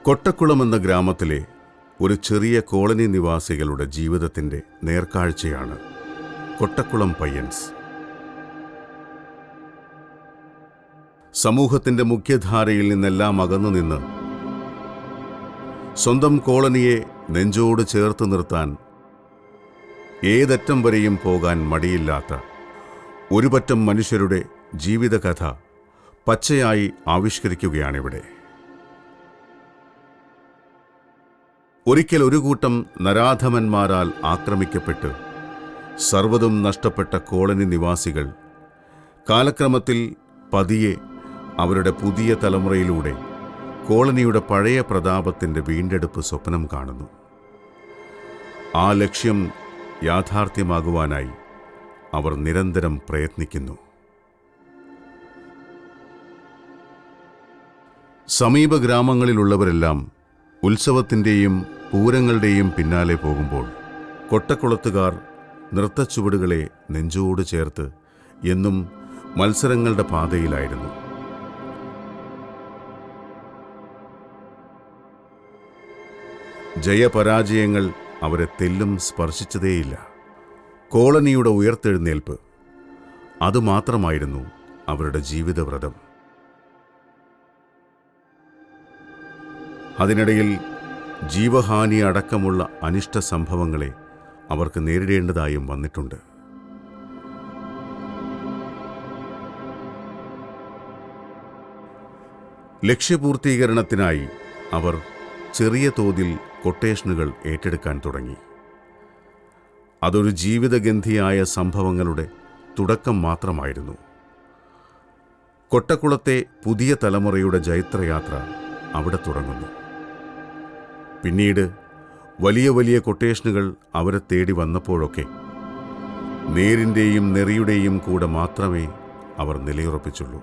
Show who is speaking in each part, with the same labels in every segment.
Speaker 1: കൊട്ടക്കുളം എന്ന ഗ്രാമത്തിലെ ഒരു ചെറിയ കോളനി നിവാസികളുടെ ജീവിതത്തിൻ്റെ നേർക്കാഴ്ചയാണ് കൊട്ടക്കുളം പയ്യൻസ്. സമൂഹത്തിൻ്റെ മുഖ്യധാരയിൽ നിന്നെല്ലാം അകന്നുനിന്ന് സ്വന്തം കോളനിയെ നെഞ്ചോട് ചേർത്ത് നിർത്താൻ ഏതറ്റം വരെയും പോകാൻ മടിയില്ലാത്ത ഒരു പറ്റം മനുഷ്യരുടെ ജീവിതകഥ പച്ചയായി ആവിഷ്കരിക്കുകയാണിവിടെ. ഒരിക്കൽ ഒരു കൂട്ടം നരാധമന്മാരാൽ ആക്രമിക്കപ്പെട്ട് സർവ്വതും നഷ്ടപ്പെട്ട കോളനി നിവാസികൾ കാലക്രമത്തിൽ പതിയെ അവരുടെ പുതിയ തലമുറയിലൂടെ കോളനിയുടെ പഴയ പ്രതാപത്തിൻ്റെ വീണ്ടെടുപ്പ് സ്വപ്നം കാണുന്നു. ആ ലക്ഷ്യം യാഥാർത്ഥ്യമാകുവാനായി അവർ നിരന്തരം പ്രയത്നിക്കുന്നു. സമീപ ഗ്രാമങ്ങളിലുള്ളവരെല്ലാം ഉത്സവത്തിൻ്റെയും പൂരങ്ങളുടെയും പിന്നാലെ പോകുമ്പോൾ കൊട്ടക്കുളത്തുകാർ നൃത്തച്ചുവടുകളെ നെഞ്ചോട് ചേർത്ത് എന്നും മത്സരങ്ങളുടെ പാതയിലായിരുന്നു. ജയപരാജയങ്ങൾ അവരെ തെല്ലും സ്പർശിച്ചതേയില്ല. കോളനിയുടെ ഉയർത്തെഴുന്നേൽപ്പ് അതുമാത്രമായിരുന്നു അവരുടെ ജീവിതവ്രതം. അതിനിടയിൽ ജീവഹാനി അടക്കമുള്ള അനിഷ്ട സംഭവങ്ങളെ അവർക്ക് നേരിടേണ്ടതായും വന്നിട്ടുണ്ട്. ലക്ഷ്യപൂർത്തീകരണത്തിനായി അവർ ചെറിയ തോതിൽ കൊട്ടേഷനുകൾ ഏറ്റെടുക്കാൻ തുടങ്ങി. അതൊരു ജീവിതഗന്ധിയായ സംഭവങ്ങളുടെ തുടക്കം മാത്രമായിരുന്നു. കൊട്ടക്കുളത്തെ പുതിയ തലമുറയുടെ ജൈത്രയാത്ര അവിടെ തുടങ്ങുന്നു. പിന്നീട് വലിയ വലിയ കൊട്ടേഷനുകൾ അവരെ തേടി വന്നപ്പോഴൊക്കെ നേരിൻ്റെയും നെറിയുടെയും കൂടെ മാത്രമേ അവർ നിലയുറപ്പിച്ചുള്ളൂ.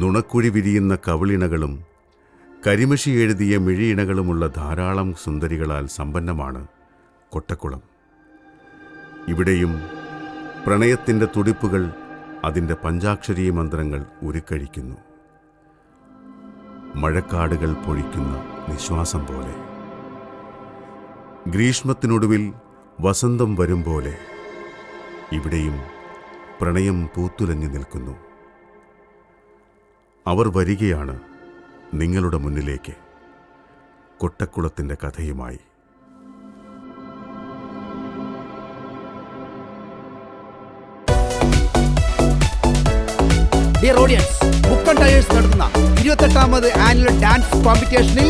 Speaker 1: നുണക്കുഴി വിരിയുന്ന കവിളിണകളും കരിമഷി എഴുതിയ മിഴിയിണകളുമുള്ള ധാരാളം സുന്ദരികളാൽ സമ്പന്നമാണ് കൊട്ടക്കുളം. ഇവിടെയും പ്രണയത്തിൻ്റെ തുടിപ്പുകൾ അതിൻ്റെ പഞ്ചാക്ഷരീ മന്ത്രങ്ങൾ ഉരുക്കഴിക്കുന്നു. മഴക്കാടുകൾ പൊഴിക്കുന്ന നിശ്വാസം പോലെ, ഗ്രീഷ്മത്തിനൊടുവിൽ വസന്തം വരും പോലെ ഇവിടെയും പ്രണയം പൂത്തുലഞ്ഞു നിൽക്കുന്നു. അവർ വരികയാണ് നിങ്ങളുടെ മുന്നിലേക്ക് കൊട്ടക്കുളത്തിൻ്റെ കഥയുമായി.
Speaker 2: Dear audience, book and tyres നടത്തുന്ന 28ാമത് ആനുവൽ ഡാൻസ് കോമ്പറ്റീഷനിൽ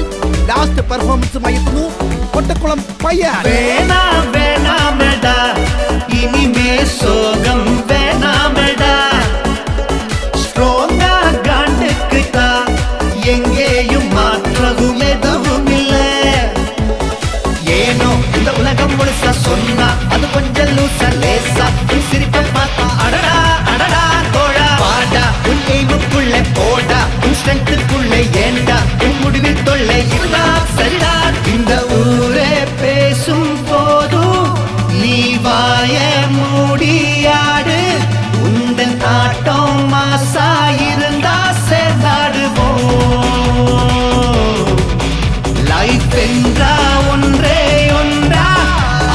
Speaker 2: ലാസ്റ്റ് പെർഫോമൻസുമായി എത്തുന്നു കൊട്ടക്കുളം പയ്യൻ.
Speaker 3: எங்கேயும் மாற்றவும் எதுவும் இல்லை. ஏனோ இந்த உலகம் முழுசா சொன்னா அது கொஞ்சம் லூசா லேசா. உன் சிரிப்பை பார்த்தா அடடா அடடா தோழா. பாடா உன் எய்முக்குள்ளே போடா, உன் ஸ்ட்ரென்த்துக்குள்ளே ஏண்டா, உன் முடிவில் தொல்லை இருந்தா சரிடா. இந்த ஊரே பேசும் போதும் நீ வாய மூடியாடு. உந்தன் ஆட்டம் மாசா இருந்தா சேர்ந்தாடுவோம். லைஃப் என்றா ஒன்றே ஒன்றா,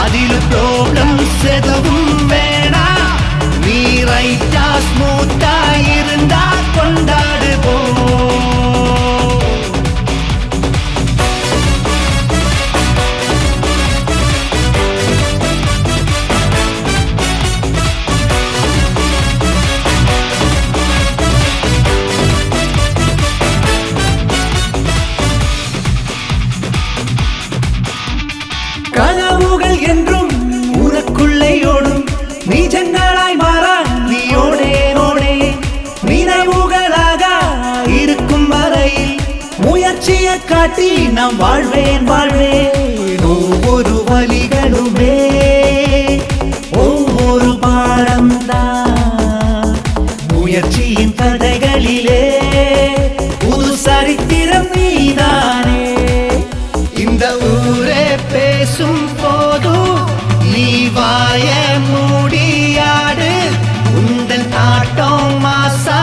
Speaker 3: அதில் ப்ராப்ளம்ஸ் எதுவும் வேணா. நீ ரைட்டா ஸ்மூத்தா இருந்தா கொண்டாடுவோம். கனவுகள் என்றும் உனக்குள்ளேயோடும், நீ ஜன்னலாய் மாறா நீயோடே நோடே. நினைவுகளாக இருக்கும் வரையில் முயற்சியை காட்டி நாம் வாழ்வேன் வாழ்வேன். ஒவ்வொரு வழிகளுமே ஒவ்வொரு பாடம்தான். முயற்சியின் கதைகளிலே புது சரித்திரம் நீதானே. இந்த ஊரே பேசும் போதும் நீ வாய மூடியாடு. உந்தன் ஆட்டம் மாசா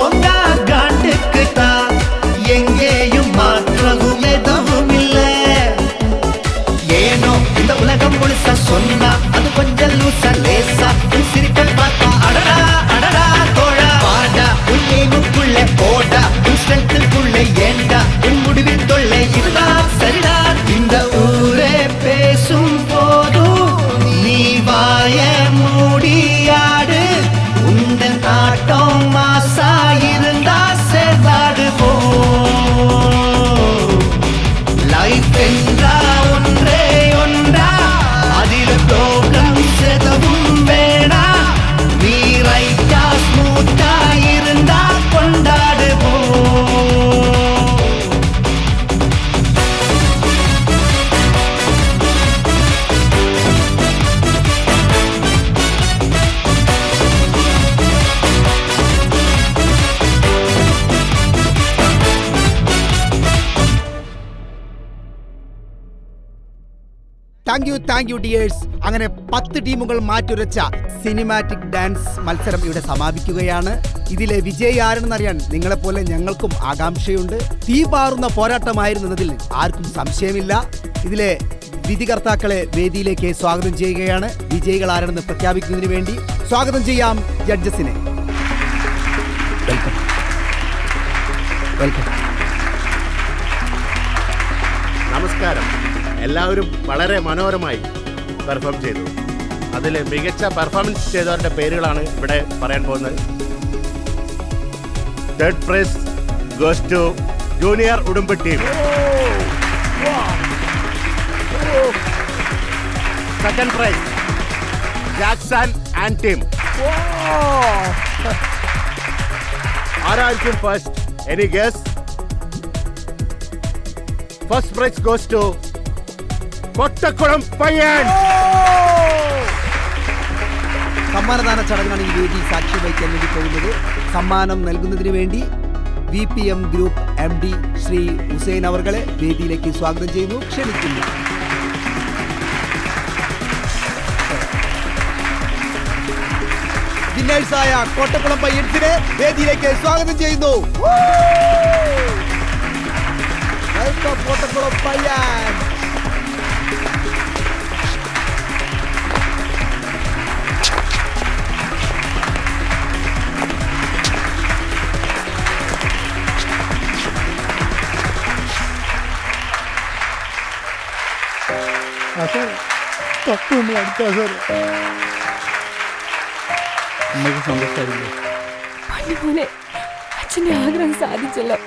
Speaker 3: போங்க காட்டுக்கு தான் எங்கேயும் மாற்றவும் எதுவும் இல்ல ஏனோ இந்த உலகம் முழுசா சொன்னா அது கொஞ்சம் லூசா லேசா உன் சிரிப்பை பார்த்தா அடடா அடடா தோழா வாடா உன் எய்முக்குள்ள போடா உன் ஸ்ட்ரென்த்துக்குள்ள ஏண்டா உன் முடிவில் தொல்லை இதுடா சரிடா இந்த ஊரே பேசும் போதும் நீ வாய மூடியாடு உந்தன் ஆட்டம் மாசா இருந்தா சேர்ந்தாடு போ லைஃப் என்றா ஒன்றே ஒன்றா அதில் ப்ரோக்ராம் செதவும் வேணா நீ ரைட்டா ஸ்மூத்தா இருந்தா கொண்டாடு போ
Speaker 2: താങ്ക് യു ഡിയേഴ്സ്. അങ്ങനെ 10 ടീമുകൾ മാറ്റുരച്ച സിനിമാറ്റിക് ഡാൻസ് മത്സരം ഇവിടെ സമാപിക്കുകയാണ്. ഇതിലെ വിജയി ആരെന്നറിയാൻ നിങ്ങളെപ്പോലെ ഞങ്ങൾക്കും ആകാംക്ഷയുണ്ട്. തീപാറുന്ന പോരാട്ടമായിരുന്നതിൽ ആർക്കും സംശയമില്ല. ഇതിലെ വിധികർത്താക്കളെ വേദിയിലേക്ക് സ്വാഗതം ചെയ്യുകയാണ്. വിജയികൾ ആരെന്ന് പ്രഖ്യാപിക്കുന്നതിന് വേണ്ടി സ്വാഗതം ചെയ്യാം ജഡ്ജസിനെ. വെൽക്കം.
Speaker 4: നമസ്കാരം. എല്ലാവരും വളരെ മനോഹരമായി പെർഫോം ചെയ്തു. അതിൽ മികച്ച പെർഫോമൻസ് ചെയ്തവരുടെ പേരുകളാണ് ഇവിടെ പറയാൻ പോകുന്നത്. Third prize goes to junior Udumbu team. Second prize Jackson and team. ആരായിരിക്കും first? Any guess? First prize goes to Kottakkulam പയ്യൻ.
Speaker 2: സമ്മാനദാന ചടങ്ങാണ് ഈ വേദി സാക്ഷി വഹിക്കാൻ വേണ്ടി പോകുന്നത്. സമ്മാനം നൽകുന്നതിന് വേണ്ടി VPM group MD Shri Hussain അവർകളെ വേദിയിലേക്ക് സ്വാഗതം ചെയ്യുന്നു, ക്ഷണിക്കുന്നു. വിന്നേഴ്സായ കോട്ടക്കുളം പയ്യൻസിനെ വേദിയിലേക്ക് സ്വാഗതം ചെയ്യുന്നു. വെൽക്കം കോട്ടക്കുളം പയ്യൻ.
Speaker 5: മോനെ, അച്ഛന്റെ ആഗ്രഹം സാധിച്ചല്ലോ.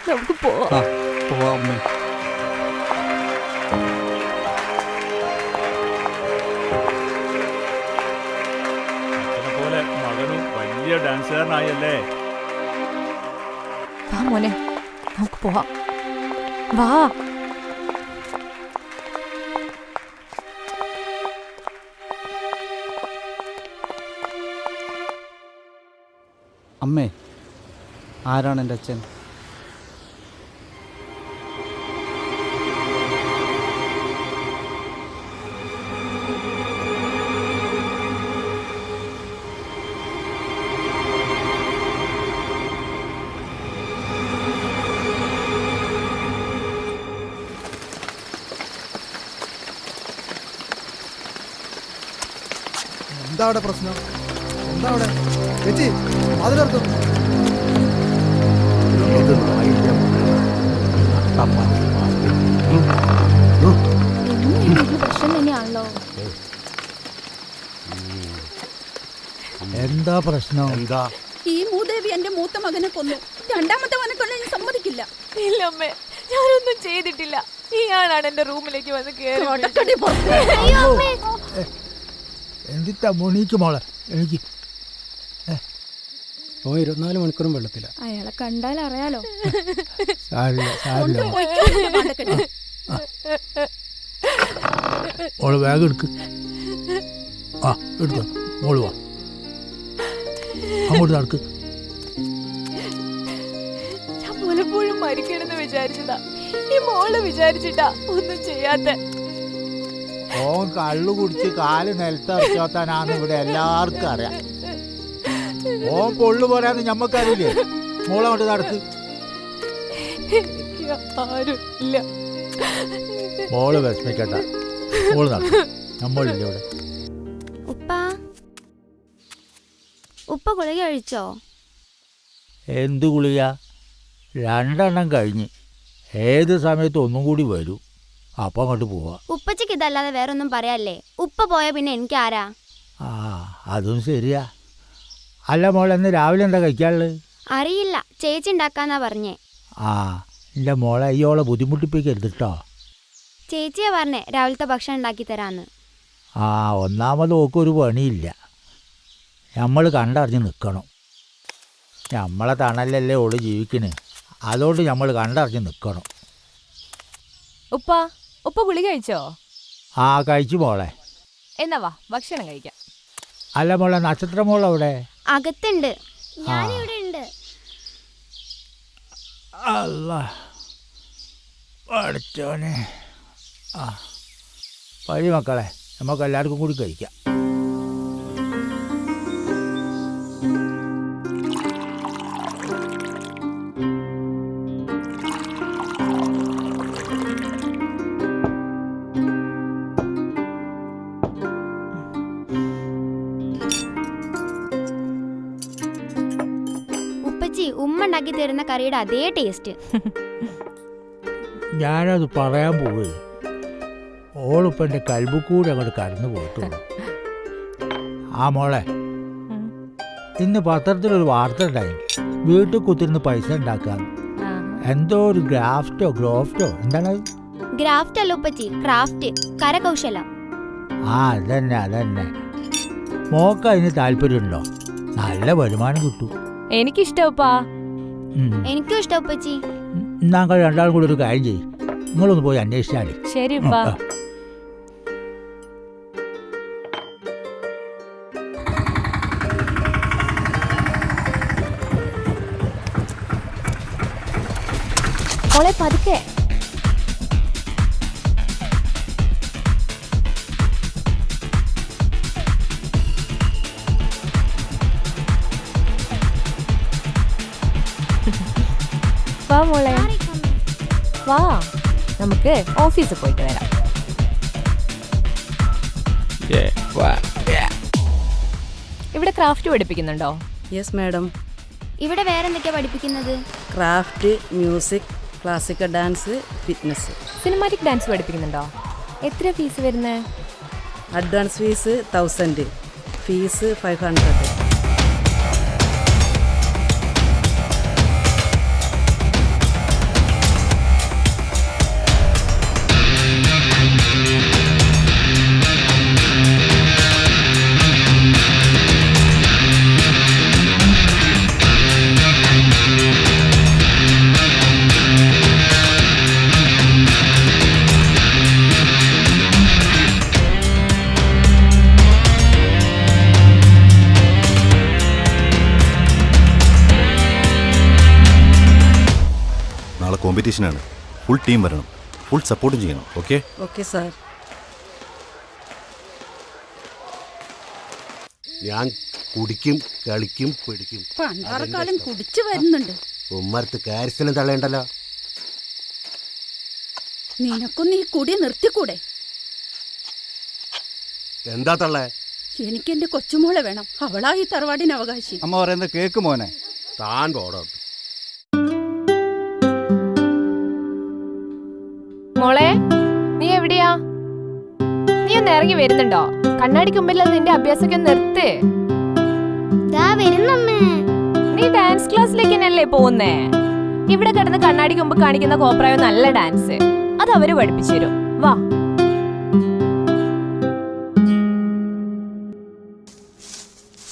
Speaker 5: നമുക്ക് പോവാം.
Speaker 6: പോലെ മകനും വലിയ ഡാൻസുകാരനായല്ലേ.
Speaker 5: വാ മോനെ, നമുക്ക് പോവാം. വാ.
Speaker 7: അമ്മേ, ആരാണ് എൻ്റെ അച്ഛൻ?
Speaker 2: എന്താ അവിടെ പ്രശ്നം? എന്താ അവിടെ ചേച്ചി? അതിനർത്ഥം
Speaker 5: പ്രശ്നം തന്നെയാണല്ലോ.
Speaker 2: എന്താ പ്രശ്നം?
Speaker 4: എന്താ?
Speaker 8: ഈ മൂദേവി എന്റെ മൂത്ത മകനെ കൊന്നു. രണ്ടാമത്തെ മകനെ കൊല്ലാൻ ഞാൻ സമ്മതിക്കില്ല.
Speaker 5: ഇല്ല അമ്മേ, ഞാനൊന്നും ചെയ്തിട്ടില്ല. ഇയാളാണ് എന്റെ റൂമിലേക്ക് വന്ന് കേറി.
Speaker 2: എന്തിട്ടാ മോണിക്ക് മോളെ? എനിക്ക്
Speaker 7: 24 മണിക്കൂറും വെള്ളത്തില്ല.
Speaker 5: അയാളെ കണ്ടാൽ അറിയാലോ.
Speaker 2: മോള് ബാഗ് എടുക്ക്. ആ എടുത്തോ മോള്. വാ അങ്ങോട്ട് നടക്ക്.
Speaker 5: ഞാൻ പലപ്പോഴും മരിക്കണമെന്ന് വിചാരിച്ചതാ. ഈ മോള് വിചാരിച്ചിട്ടാ ഒന്നും ചെയ്യാത്ത.
Speaker 9: ഓൻ കള്ളു കുടിച്ച് കാല് നിലത്തറച്ചോത്താനാന്ന് ഇവിടെ എല്ലാവർക്കും അറിയാം. ഓൻ പൊള്ളു പോരാന്ന് ഞമ്മക്കറിയില്ലേ? മോളങ്ങോട്ട് നടക്ക്.
Speaker 5: ആരും ഇല്ല.
Speaker 9: മോള് വിഷമിക്കണ്ട, മോള് നടക്ക്. നമ്മളില്ല ഇവിടെ.
Speaker 10: ഉപ്പ ഗുളിക കഴിച്ചോ?
Speaker 9: എന്ത് ഗുളിക? 2 എണ്ണം കഴിഞ്ഞ്. ഏത് സമയത്ത് ഒന്നും കൂടി വരൂ, അപ്പം അങ്ങോട്ട് പോവാ.
Speaker 10: ഉപ്പച്ചക്ക് ഇതല്ലാതെ വേറൊന്നും പറയാല്ലേ? ഉപ്പ പോയാ പിന്നെ എനിക്ക് ആരാ?
Speaker 9: ആ, അതും ശരിയാ. അല്ല മോളെ, ഇന്ന് രാവിലെ എന്താ കഴിക്കാനുള്ളത്?
Speaker 10: അറിയില്ല, ചേച്ചി ഉണ്ടാക്കാന്നാ പറഞ്ഞേ.
Speaker 9: ആ, എൻ്റെ മോളെ അയ്യോളെ ബുദ്ധിമുട്ടിപ്പിക്കരുത് കേട്ടോ.
Speaker 10: ചേച്ചിയാ പറഞ്ഞേ രാവിലത്തെ ഭക്ഷണം ഉണ്ടാക്കി തരാന്ന്.
Speaker 9: ആ, ഒന്നാമത് ഓക്കൊരു പണിയില്ല. നമ്മൾ കണ്ടറിഞ്ഞ് നിൽക്കണം. നമ്മളെ തണലല്ലേ ഓള് ജീവിക്കണേ, അതുകൊണ്ട് നമ്മൾ കണ്ടറിഞ്ഞ് നിൽക്കണം.
Speaker 5: ഉപ്പ ഗുളിക കഴിച്ചോ?
Speaker 9: ആ, കഴിച്ചു മോളെ.
Speaker 5: എന്നാ വാ ഭക്ഷണം കഴിക്കാം.
Speaker 9: അല്ല മോളെ, നക്ഷത്ര മോളവിടെ?
Speaker 10: അകത്തുണ്ട്, ഞാനിവിടെ ഉണ്ട്.
Speaker 9: അല്ല പഠിച്ചോനെ. ആ, വഴി മക്കളെ, നമുക്ക് എല്ലാവർക്കും കൂടി കഴിക്കാം.
Speaker 10: ഉമ്മ ഉണ്ടാക്കി തരുന്ന കറിയുടെ അതേ ടേസ്റ്റ്.
Speaker 9: ഞാനത് പറയാൻ പോവേ, ഓളിപ്പം എൻ്റെ കൽബുക്കൂടെ അങ്ങോട്ട് കടന്നു പോയിട്ടുള്ളൂ. ആ മോളെ, ഇന്ന് പത്രത്തിലൊരു വാർത്ത ഉണ്ടായി, വീട്ടിൽ കുത്തിരുന്ന് പൈസ ഉണ്ടാക്കാൻ. എന്തോ ഒരു ഗ്രാഫ്റ്റോ എന്താണ്?
Speaker 10: ഗ്രാഫ്റ്റ് അല്ല ഉപ്പച്ചി, ക്രാഫ്റ്റ്, കരകൗശലം.
Speaker 9: ആ, അതന്നെ. മോക്ക് അതിന് താല്പര്യമുണ്ടോ? നല്ല വരുമാനം കിട്ടും.
Speaker 5: എനിക്കിഷ്ടപ്പാ.
Speaker 10: എനിക്കും ഇഷ്ടം ഉപ്പച്ചി.
Speaker 9: ഞങ്ങൾ രണ്ടാളും കൂടി ഒരു കാര്യം ചെയ്യും, നിങ്ങളൊന്ന് പോയി അന്വേഷിച്ചാൽ.
Speaker 5: ശരി ഉപ്പാ. മോളെ പതുക്കെ. വാ മോളെ, വാ, നമുക്ക് ഓഫീസിൽ പോയിട്ട് വരാം. ഇവിടെ ക്രാഫ്റ്റ് പഠിപ്പിക്കുന്നുണ്ടോ?
Speaker 11: Yes madam.
Speaker 10: ഇവിടെ വേറെ എന്തൊക്കെയാ പഠിപ്പിക്കുന്നത്?
Speaker 11: Craft, music, classical dance, fitness.
Speaker 5: Cinematic dance പഠിപ്പിക്കുന്നുണ്ടോ? എത്ര ഫീസ് വരുന്നത്?
Speaker 11: Advance fees 1000, fees 500.
Speaker 12: നാളെ കോമ്പറ്റീഷനാണ്, ഫുൾ ടീം വരണം, ഫുൾ സപ്പോർട്ടും ചെയ്യണം. ഓക്കെ?
Speaker 11: Okay sir.
Speaker 4: ഞാൻ കുടിക്കും, കളിക്കും, പിടിക്കും.
Speaker 8: പണ്ടാറക്കാലം കുടിച്ചു വരുന്നുണ്ട്.
Speaker 4: ഉമ്മർത്ത് കാര്യസ്ഥലം തള്ളേണ്ടല്ലോ.
Speaker 8: നിനക്കൊന്ന് ഈ കുടി നിർത്തിക്കൂടെ?
Speaker 4: എന്താ തള്ളേ?
Speaker 8: എനിക്കെന്റെ കൊച്ചുമോളെ വേണം, അവളാ ഈ തറവാടിന് അവകാശി.
Speaker 7: അമ്മ പറയുന്നത് കേക്ക് മോനെ.
Speaker 4: താൻ പോടോ.
Speaker 5: മോളെ, നീ എവിടെയാ? നീ ഒന്ന് ഇറങ്ങി വരുന്നുണ്ടോ? കണ്ണാടിക്ക് മുമ്പിൽ നിന്റെ അഭ്യാസമൊക്കെ നിർത്ത്. നീ ഡാൻസ് ക്ലാസ്സിലേക്ക് തന്നെയല്ലേ പോകുന്നേ? ഇവിടെ കിടന്ന് കണ്ണാടിക്ക് മുമ്പ് കാണിക്കുന്ന കോപ്രായോ നല്ല ഡാൻസ്, അത് അവര് പഠിപ്പിച്ചു തരും. വാ.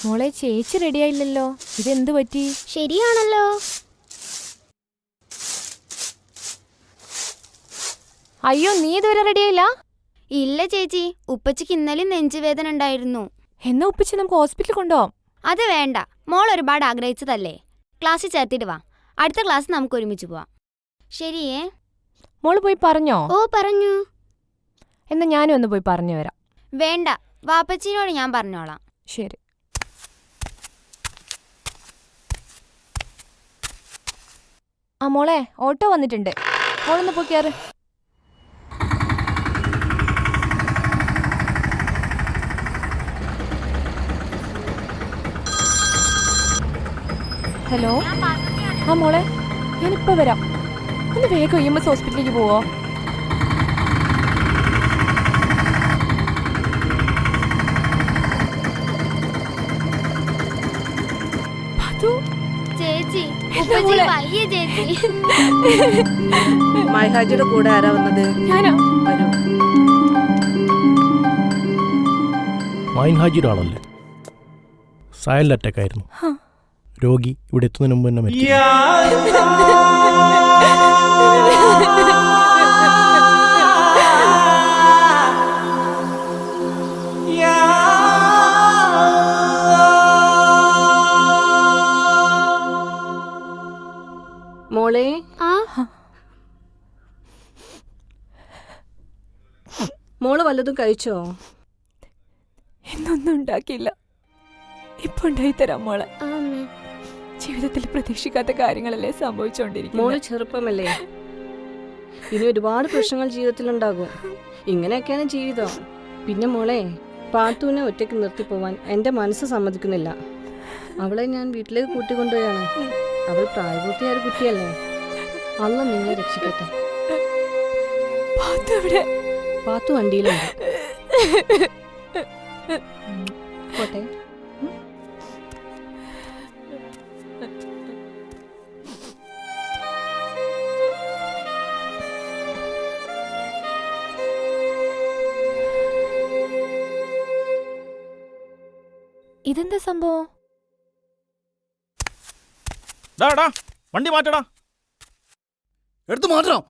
Speaker 5: മോളെ, ചേച്ചി റെഡിയായില്ലല്ലോ, ഇതെന്ത് പറ്റി?
Speaker 10: ശരിയാണല്ലോ.
Speaker 5: അയ്യോ, നീ ഇതുവരെ റെഡിയായില്ല?
Speaker 10: ഇല്ല ചേച്ചി, ഉപ്പച്ചിക്ക് ഇന്നലെ നെഞ്ചുവേദന ഉണ്ടായിരുന്നു.
Speaker 5: എന്നാ ഉപ്പച്ചി നമുക്ക് ഹോസ്പിറ്റലിൽ കൊണ്ടുപോവാം.
Speaker 10: അത് വേണ്ട, മോൾ ഒരുപാട് ആഗ്രഹിച്ചതല്ലേ. ക്ലാസ്സിൽ ചേർത്തിട്ട് വാ, അടുത്ത ക്ലാസ് നമുക്ക് ഒരുമിച്ച് പോവാം. ശരിയേ?
Speaker 5: മോള് പോയി പറഞ്ഞോ?
Speaker 10: ഓ, പറഞ്ഞു.
Speaker 5: എന്നാ ഞാനും ഒന്ന് പോയി പറഞ്ഞു വരാം.
Speaker 10: വേണ്ട, വാപ്പച്ചിനോട് ഞാൻ പറഞ്ഞോളാം.
Speaker 5: ശരി. ആ മോളെ ഓട്ടോ വന്നിട്ടുണ്ട്, മോളൊന്ന് പോയി കയറ്. ഹലോ, ആ മോളെ ഞാനിപ്പോ വരാം. ഒന്ന് വേഗം EMS ഹോസ്പിറ്റലിലേക്ക് പോവോ?
Speaker 10: ചേച്ചി ചേച്ചി
Speaker 11: മൈഹാജിയുടെ കൂടെ ആരാ വന്നത്?
Speaker 5: ഞാനാ.
Speaker 11: വരൂ.
Speaker 13: മൈൻഹാജിയുടെ ആളല്ലേ? സൈലന്റ് അറ്റാക്ക് ആയിരുന്നു. രോഗി ഇവിടെ എത്തുന്നതിന് മുമ്പ് തന്നെ മരിച്ചു.
Speaker 11: മോളെ, മോള് വല്ലതും കഴിച്ചോ?
Speaker 5: എന്നൊന്നും ഉണ്ടാക്കിയില്ല, ഇപ്പൊ ഉണ്ടായിത്തരാം മോളെ. ജീവിതത്തിൽ പ്രതീക്ഷിക്കാത്ത കാര്യങ്ങളല്ലേ സംഭവിച്ചോണ്ടിരിക്കും.
Speaker 11: മോള് ചെറുപ്പമല്ലേ, ഇനി ഒരുപാട് പ്രശ്നങ്ങൾ ജീവിതത്തിലുണ്ടാകും. ഇങ്ങനെയൊക്കെയാണ് ജീവിതം. പിന്നെ മോളെ, പാത്തുവിനെ ഒറ്റയ്ക്ക് നിർത്തിപ്പോവാൻ എൻ്റെ മനസ്സ് സമ്മതിക്കുന്നില്ല. അവളെ ഞാൻ വീട്ടിലേക്ക് കൂട്ടിക്കൊണ്ടുപോയാണ്. അവൾ പ്രായപൂർത്തിയായ ഒരു കുട്ടിയല്ലേ. അല്ല നിങ്ങളെ രക്ഷിക്കട്ടെ. പാത്തു വണ്ടിയിലുണ്ട്. പോട്ടെ.
Speaker 5: ഇതെന്താ സംഭവം?
Speaker 6: വണ്ടി മാറ്റടാ.
Speaker 2: എടുത്തു മാറ്റണം.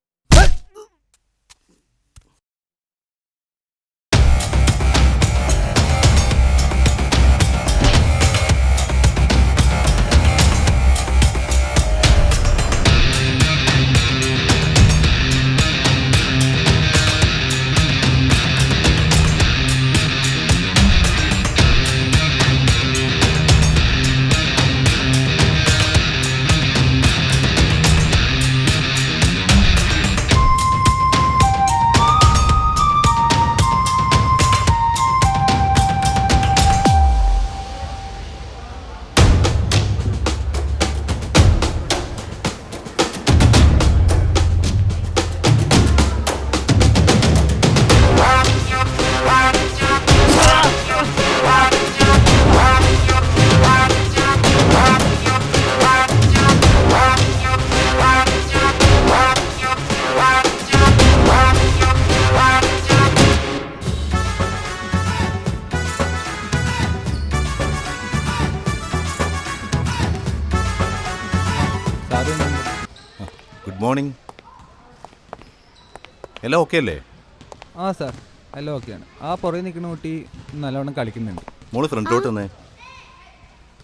Speaker 12: Good morning. എല്ലാം ഓക്കെ അല്ലേ?
Speaker 7: ആ സാർ, എല്ലാം ഓക്കെയാണ്. ആ പുറകെ നിൽക്കുന്ന കുട്ടി നല്ലവണ്ണം കളിക്കുന്നുണ്ട്.
Speaker 12: മോള് ഫ്രണ്ടിലോട്ട് വന്നേ.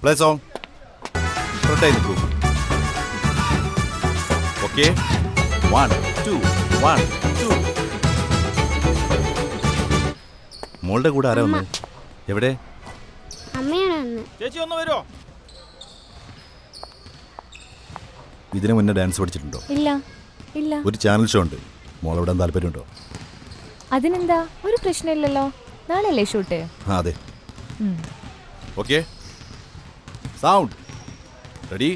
Speaker 12: പ്ലേ സോങ് ഫ്രണ്ടായി നിൽക്കൂ. ഓക്കെ, 1 2 1 2. മോളുടെ കൂടെ ആരാ വന്നത്? എവിടെ?
Speaker 6: ചേച്ചി ഒന്ന് വരുമോ?
Speaker 12: ഇതിനു മുന്നേ ഡാൻസ് പഠിച്ചിട്ടുണ്ടോ?
Speaker 5: ഇല്ല ഇല്ല.
Speaker 12: ഒരു ചാനൽ ഷോ ഉണ്ട്, മോളെവിടാൻ താല്പര്യമുണ്ടോ?
Speaker 5: അതിനെന്താ, ഒരു പ്രശ്നമില്ലല്ലോ. നാളെയല്ലേ ഷൂട്ട്?
Speaker 12: ആ അതെ. Okay, sound ready.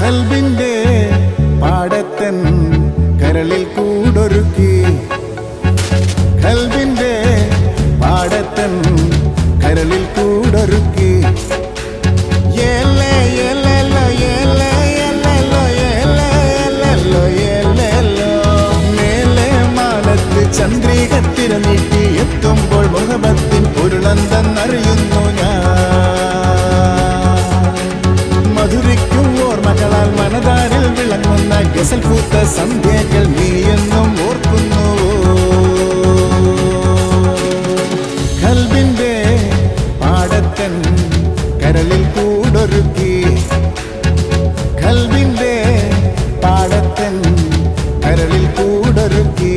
Speaker 14: കൽബിന്റെ പാടത്തൻ കരളിൽ കൂടൊരുക്കി. കൽബിന്റെ പാടത്തൻ കരളിൽ കൂടൊരുക്കി. ഏലേ ഏലല്ലോ ഏലേ ഏലല്ലോ ഏലേ ഏലല്ലോ ഏലല്ലോ. മേലെ മാനത്ത് ചന്ദ്രിക തിരനീട്ടി എത്തുമ്പോൾ മുഹബത്തിൻ പൊരുളന്തെന്നറിയുന്നു ഞാൻ. മധുരിക്കും ഓർമ്മകളാൽ മനതാരിൽ വിളങ്ങുന്ന ഗസൽ പൂത്ത സന്ധ്യകൾ നീ എന്നും ഓർക്കുന്നുവോ? കൂടൊരുക്കി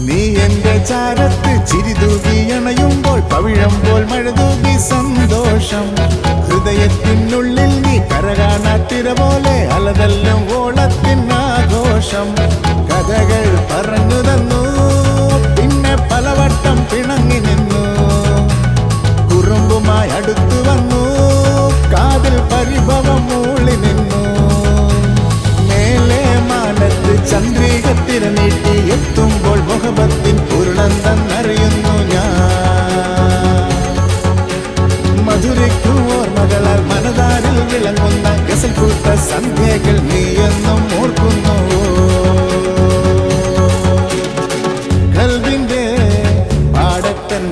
Speaker 14: നീ എന്റെ ചാരത്ത് ചിരിതൂകി അണയുമ്പോൾ പവിഴമ്പോൾ മഴ തൂകി സന്തോഷം ഹൃദയത്തിനുള്ളിൽ നീ കരകാണാത്തിര പോലെ അലതെല്ലാം ഓളത്തിനാഘോഷം കഥകൾ പറഞ്ഞു തന്നു പിന്നെ പലവട്ടം പിണങ്ങി നിന്നു കുറുമ്പുമായി അടുത്തു വന്നു കാതിൽ പരിഭവം മൂളി നിന്നു മേലെ മാനത്ത് ചന്ദ്രികത്തിര നീട്ടി എത്തുമ്പോൾ മുഹബത്തിൻ ഉരുളന്തെന്നറിയുന്നു ഞാൻ മധുരയ്ക്കും ഓർമ്മകളാൽ മനതാരിൽ വിളങ്ങുന്ന ഗസൽ പൂത്ത സന്ധ്യകൾ നീയെന്നും ഓർക്കുന്നു കൽവിന്റെ പാടത്തൻ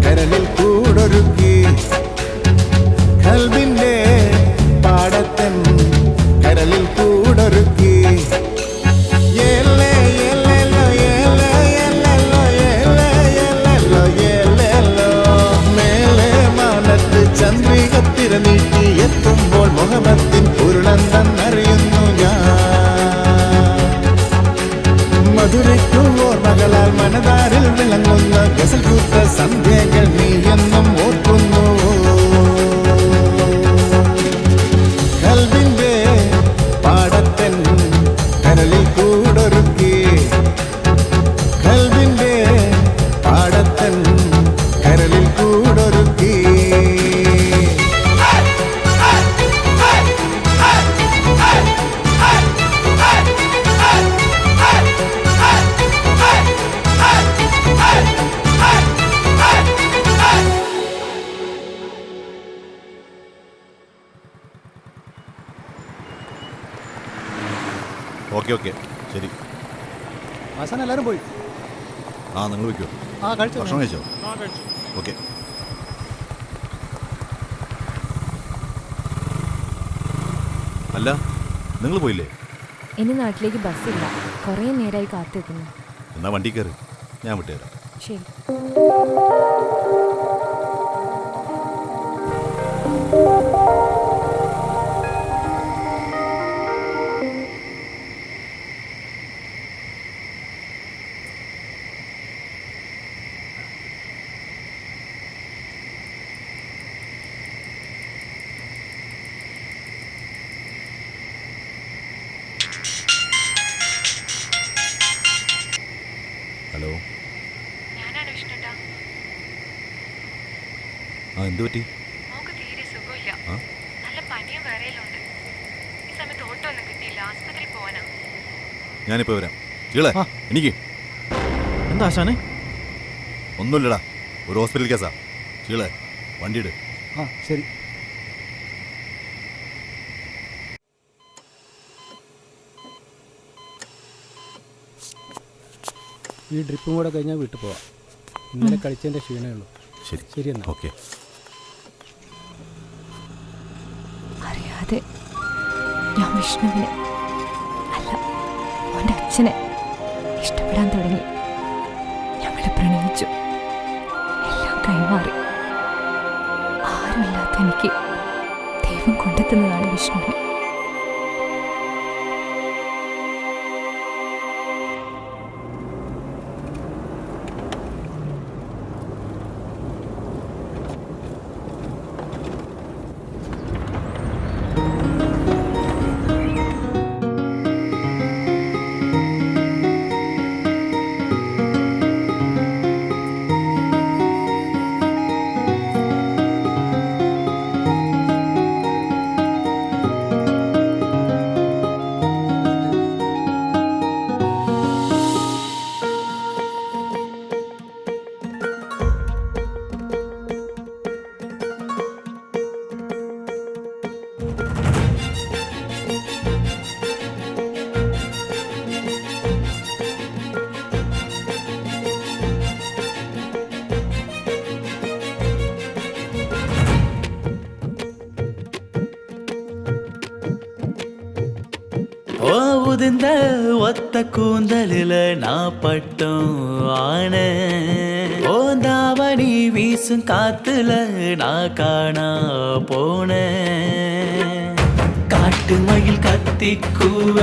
Speaker 14: കരളിൽ കൂടൊരുക്കി കൽവിന്റെ പാടത്തൻ കരളിൽ കൂടൊരുക്കി ചന്ദ്രികത്തിര നീട്ടി എത്തുമ്പോൾ മുഹബത്തിൻ ഉരുളന്തെന്നറിയുന്നു ഞാൻ മധുരയ്ക്കും ഓർമ്മകളാൽ മനതാരിൽ വിളങ്ങുന്ന ഗസൽ പൂത്ത സന്ധ്യകൾ നീ എന്നും ഓർക്കുന്നു കൽവിന്റെ പാടത്തൻ കരളിൽ കൂടൊരുക്കി കൽവിന്റെ പാടത്തൻ കരളിൽ കൂടൊരുക്കി
Speaker 12: ഓക്കെ ഓക്കെ ശരി.
Speaker 7: ആശാൻ എല്ലാവരും പോയി.
Speaker 12: ആ നിങ്ങൾ വയ്ക്കോ?
Speaker 7: ആ കഴിച്ചു.
Speaker 12: ഭക്ഷണം കഴിച്ചോ? ഓക്കെ. അല്ല നിങ്ങൾ പോയില്ലേ?
Speaker 5: ഇനി നാട്ടിലേക്ക് ബസ്സില്ല. കുറേ നേരമായി കാത്തിരിക്കുന്നു.
Speaker 12: എന്നാ വണ്ടി കയറി, ഞാൻ വിട്ടുതരാം.
Speaker 5: ശരി.
Speaker 12: ഹലോ. ആ എന്ത് പറ്റി? ഞാനിപ്പോ വരാം. ചീളെ എനിക്ക്
Speaker 6: എന്താ ആശാനെ?
Speaker 12: ഒന്നുമില്ലടാ, ഒരു ഹോസ്പിറ്റൽ കേസാ. ചീളെ വണ്ടിയിട്.
Speaker 7: ആ ശരി. ഈ ഡ്രിപ്പും കൂടെ കഴിഞ്ഞാൽ വീട്ടിൽ പോവാം. ഇന്നലെ കളിച്ചതിൻ്റെ ക്ഷീണമേ ഉള്ളൂ.
Speaker 12: ശരി
Speaker 7: ശരി എന്നാ.
Speaker 12: ഓക്കെ.
Speaker 5: അറിയാതെ ഞാൻ വിഷ്ണുവിനെ അല്ല അവൻ്റെ അച്ഛനെ ഇഷ്ടപ്പെടാൻ തുടങ്ങി. ഞങ്ങളെ പ്രണയിച്ചു, എല്ലാം കൈമാറി. ആരുമല്ലാത്ത എനിക്ക് ദൈവം കൊണ്ടെത്തുന്നതാണ് വിഷ്ണുവിനെ.
Speaker 3: உதிர்ந்த ஒத்த கூந்தலில நான் பட்டம் ஆன ஓந்தாவணி வீசும் காத்துல நான் காணா போன காட்டு மயில் கத்தி கூவ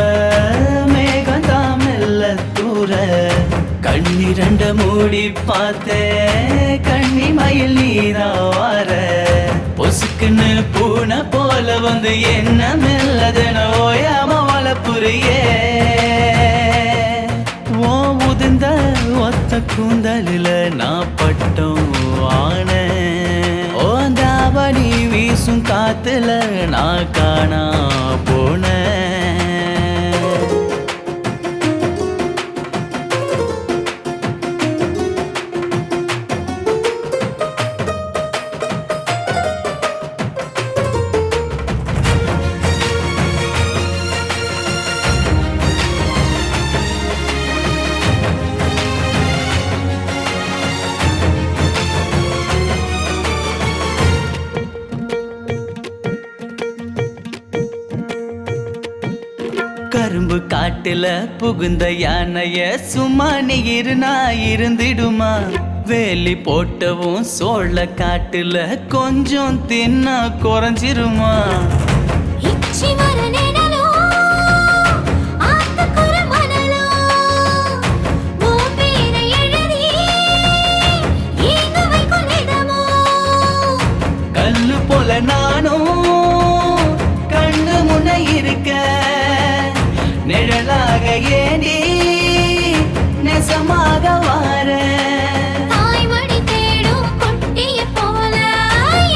Speaker 3: மேகந்தான் மெல்ல தூர கண்ணிரண்ட மூடி பார்த்தேன் கண்ணி மயில் நீதான் வார பொசுக்குன்னு பூனை போல வந்து என்ன மெல்லதன ஓயாம வளப்புரியே ஓ உதிர்ந்த ஒத்த கூந்தலில நான் பட்டம் ஆன ஓந்தாவணி வீசும் காத்துல நான் காணா போன கரும்பு காட்டுல புகுந்த யானைய சும்மா நீ இருந்திடுமா வேலி போட்டவும் சோழ காட்டுல கொஞ்சம் தின்னா குறைஞ்சிருமா கல்லு போல நானும் கண்ணு முன்ன இருக்க நிழலாக ஏனி நெசமாக வார
Speaker 10: தாய்மடி தேடும் குட்டிய போல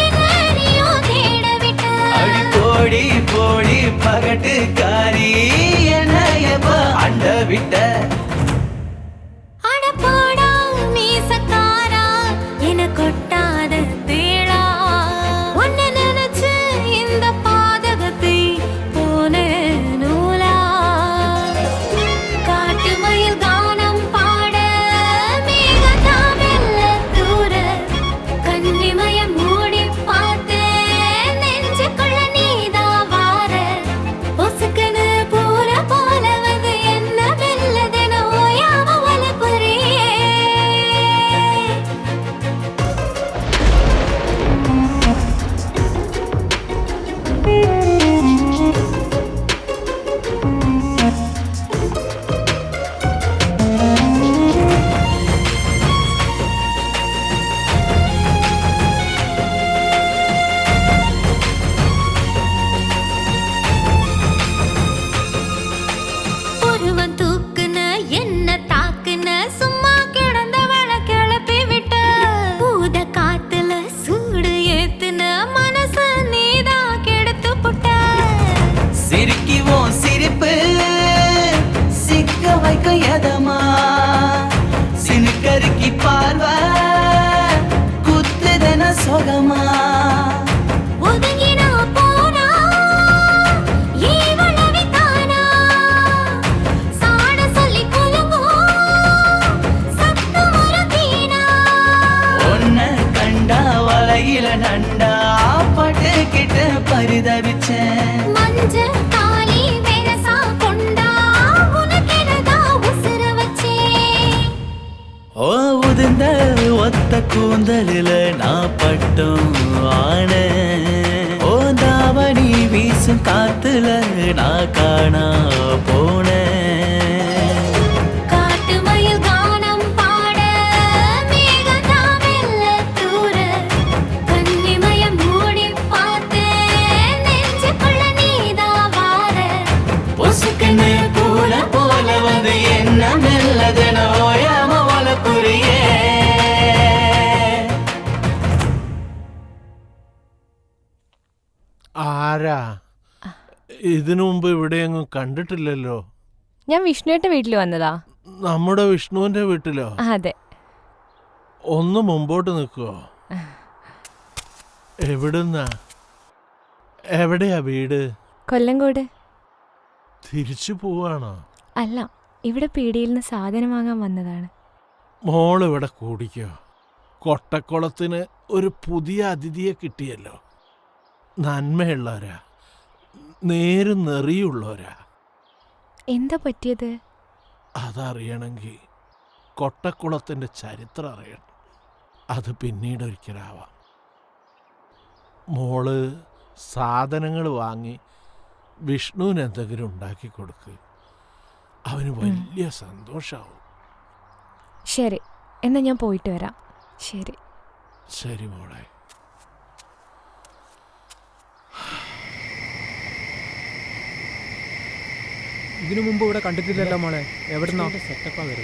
Speaker 10: என்னையோ தேட விட்ட
Speaker 3: அடி போடி போடி பகட்டுக்காரி என்னைய அண்ட விட்ட
Speaker 10: அட போடா மீசக்காரா என கொட்டாத தேளா உன்னை நினைச்சு இந்த பாதகத்தை போன நூலா காட்டு மயில் கானம் பாட மேகதாம் மெல்ல தூர கன்னிமயம் மூடி பார்த்து நெஞ்சுக்குள்ள நீதான் வார பொசுக்குன்னு பூர போல வந்து என்ன மெல்லதென ஓயாம வளப்புரியே ஒருவன் தூக்குன என்ன தாக்குன சும்மா கிடந்தவள கிளப்பி விட்ட பூத காத்துல சூடு ஏத்துன மனச நீதான் கெடுத்து புட்ட
Speaker 3: சிரிக்குவோம் சிரிப்பு சிக்க வைக்கும் எதமா சினுக்கருக்கி பார்வை குத்துதன சொகமா
Speaker 10: ஒதுங்கினா போனா ஈவளவி தானா சாட சொல்லி குலுங்கும் சத்தம் ஒரு தீனா
Speaker 3: ஒன்ன கண்டா வலையில நண்டா பட்டுக்கிட்டு பரிதவிச்சேன்
Speaker 10: மஞ்ச தாலி வெரசா கொண்டா உனக்கெனதா உசுர வச்சே
Speaker 3: ஓ உதிர்ந்த ஒத்த கூந்தலில நான் பட்டம் ஆன ஓந்தாவணி வீசும் காத்துல நான் காணா போன
Speaker 10: காட்டு மயில் கானம் பாட மேகதாம் மெல்ல தூர கன்னிமயம் மூடி பார்த்து நெஞ்சுக்குள்ள நீதான் வார
Speaker 3: பொசுக்குன்னு பூல போல வந்து என்ன மெல்லதன ஓயாம வளப்புரியே
Speaker 15: ആരാ ഇതിനു മുമ്പ് ഇവിടെയെങ്ങും കണ്ടിട്ടില്ലല്ലോ.
Speaker 5: ഞാൻ വിഷ്ണുവിന്റെ വീട്ടിൽ വന്നതാ.
Speaker 15: നമ്മുടെ വിഷ്ണുവിന്റെ വീട്ടിലോ?
Speaker 5: അതെ.
Speaker 15: ഒന്ന് മുമ്പോട്ട് നിൽക്കുവോ? എവിടുന്നാ? എവിടെയാ വീട്?
Speaker 5: കൊല്ലങ്കോട്.
Speaker 15: തിരിച്ചു പോവാണോ?
Speaker 5: അല്ല, ഇവിടെ പീടിയിൽ നിന്ന് സാധനം വാങ്ങാൻ വന്നതാണ്.
Speaker 15: മോൾ ഇവിടെ കൂടിക്കോ. കൊട്ടക്കുളത്തിന് ഒരു പുതിയ അതിഥിയെ കിട്ടിയല്ലോ. നന്മയുള്ളവരാ, നേരും നെറിയുള്ളവരാ.
Speaker 5: എന്താ പറ്റിയത്?
Speaker 15: അതറിയണമെങ്കിൽ കൊട്ടക്കുളത്തിൻ്റെ ചരിത്രം അറിയണം. അത് പിന്നീട് ഒരിക്കലാവാം. മോള് സാധനങ്ങൾ വാങ്ങി വിഷ്ണുവിന് എന്തെങ്കിലും ഉണ്ടാക്കി കൊടുക്കുക. അവന് വലിയ സന്തോഷമാവും.
Speaker 5: ശരി, എന്നാ ഞാൻ പോയിട്ട് വരാം. ശരി.
Speaker 15: ശരി മോളെ.
Speaker 6: ഇതിനു മുമ്പ് ഇവിടെ കണ്ടിട്ടില്ലല്ലോ മോളെ. എവിടുന്നാ?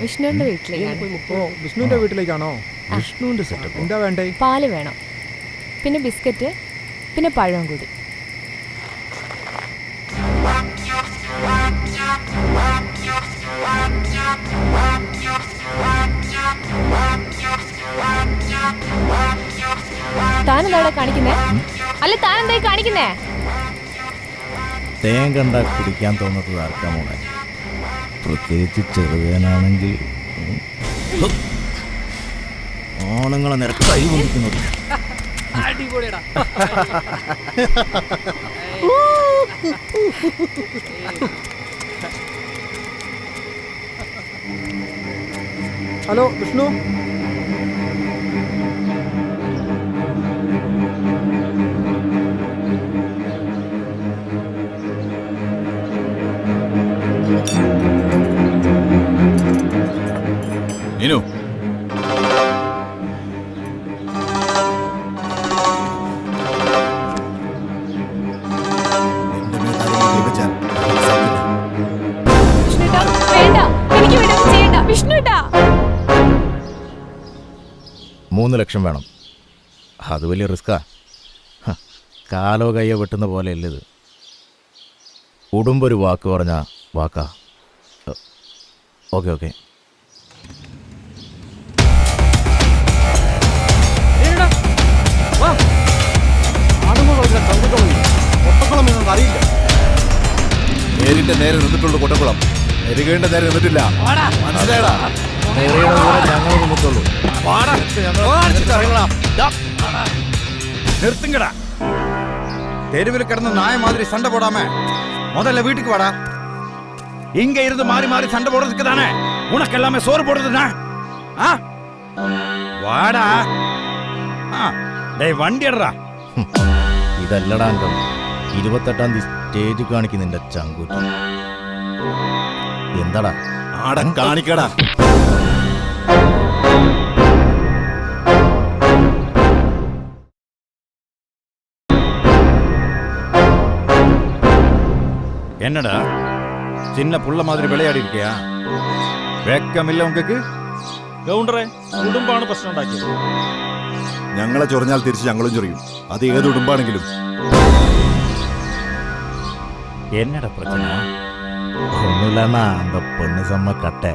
Speaker 5: വിഷ്ണുവിന്റെ വീട്ടിലേക്കാണ്.
Speaker 6: ഓ, വിഷ്ണുവിന്റെ വീട്ടിലേക്കാണോ? വിഷ്ണുവിന്റെ സെറ്റപ്പ് എന്താ വേണ്ടേ?
Speaker 5: പാല് വേണം, പിന്നെ ബിസ്ക്കറ്റ്, പിന്നെ പഴം കൂടി. താനെന്താ കാണിക്കുന്നേ? അല്ല, താനെന്തായി കാണിക്കുന്നേ?
Speaker 9: തേൻ കണ്ട കുടിക്കാൻ തോന്നുന്നത് ആർക്കാ മോളെ? പ്രത്യേകിച്ച് ചെറുവേനാണെങ്കിൽ ഓണങ്ങളെ നിരക്ക് കൈ കൊണ്ടിരിക്കുന്നത്.
Speaker 6: ഹലോ വിഷ്ണു.
Speaker 12: നീനു,
Speaker 5: വേണ്ട, എനിക്ക് വേണ്ടി ചെയ്യണ്ട വിഷ്ണുട്ടാ.
Speaker 9: 3 ലക്ഷം വേണം. അത് വലിയ റിസ്ക്കാ. കാലോ കയ്യോ വെട്ടുന്ന പോലെയല്ല ഇത്. ഉടുമ്പൊരു വാക്ക് പറഞ്ഞാ വാക്കാ. Okay okay.
Speaker 12: അറിയില്ല. നേരിന്റെ നേരെ നിന്നിട്ടുള്ളൂ കൊട്ടക്കുളം. എരുകേണ്ട നേരെ നിന്നിട്ടില്ല. മനസ്സിലായടാ?
Speaker 9: ഞങ്ങൾ നിന്നിട്ടുള്ളൂ.
Speaker 16: നിർത്തുങ്കടാ. തെരുവിൽ കിടന്ന് നായ മാതിരി സണ്ട പോടാമേ. முதல்ல வீட்டுக்கு வாடா. இங்க இருந்து மாறி மாறி சண்டை போடுறதுக்கு தானே உனக்கு எல்லாமே சோறு போடுறதுனா? வாடா. டேய் வண்டி எடுறா.
Speaker 9: ഇതല്ലടാ അംഗം. 28-ാം തീയതി സ്റ്റേജ് കാണിക്കുന്നില്ല ചങ്കൂറ്റി. എന്താടാ
Speaker 12: ആടൻ കാണിക്കടാ.
Speaker 16: என்னடா சின்ன புள்ள மாதிரி விளையாடி இருக்கியா? വെക്കമില്ല ഉങ്ങൾക്ക്?
Speaker 6: ഗൗണ്ടറെ, കുടുംബാണ് പ്രശ്നം ഉണ്ടാക്കിയത്.
Speaker 12: ഞങ്ങളെ ചൊറിഞ്ഞാൽ തിരിച്ച് ഞങ്ങളും ചൊറിയും. അത് ഏത് ഉടുമ്പാണെങ്കിലും.
Speaker 9: എന്നടാ പ്രശ്ന? ഒന്നുമില്ലണ്ണാ, அந்த பொண்ணு செம்ம கட்டை.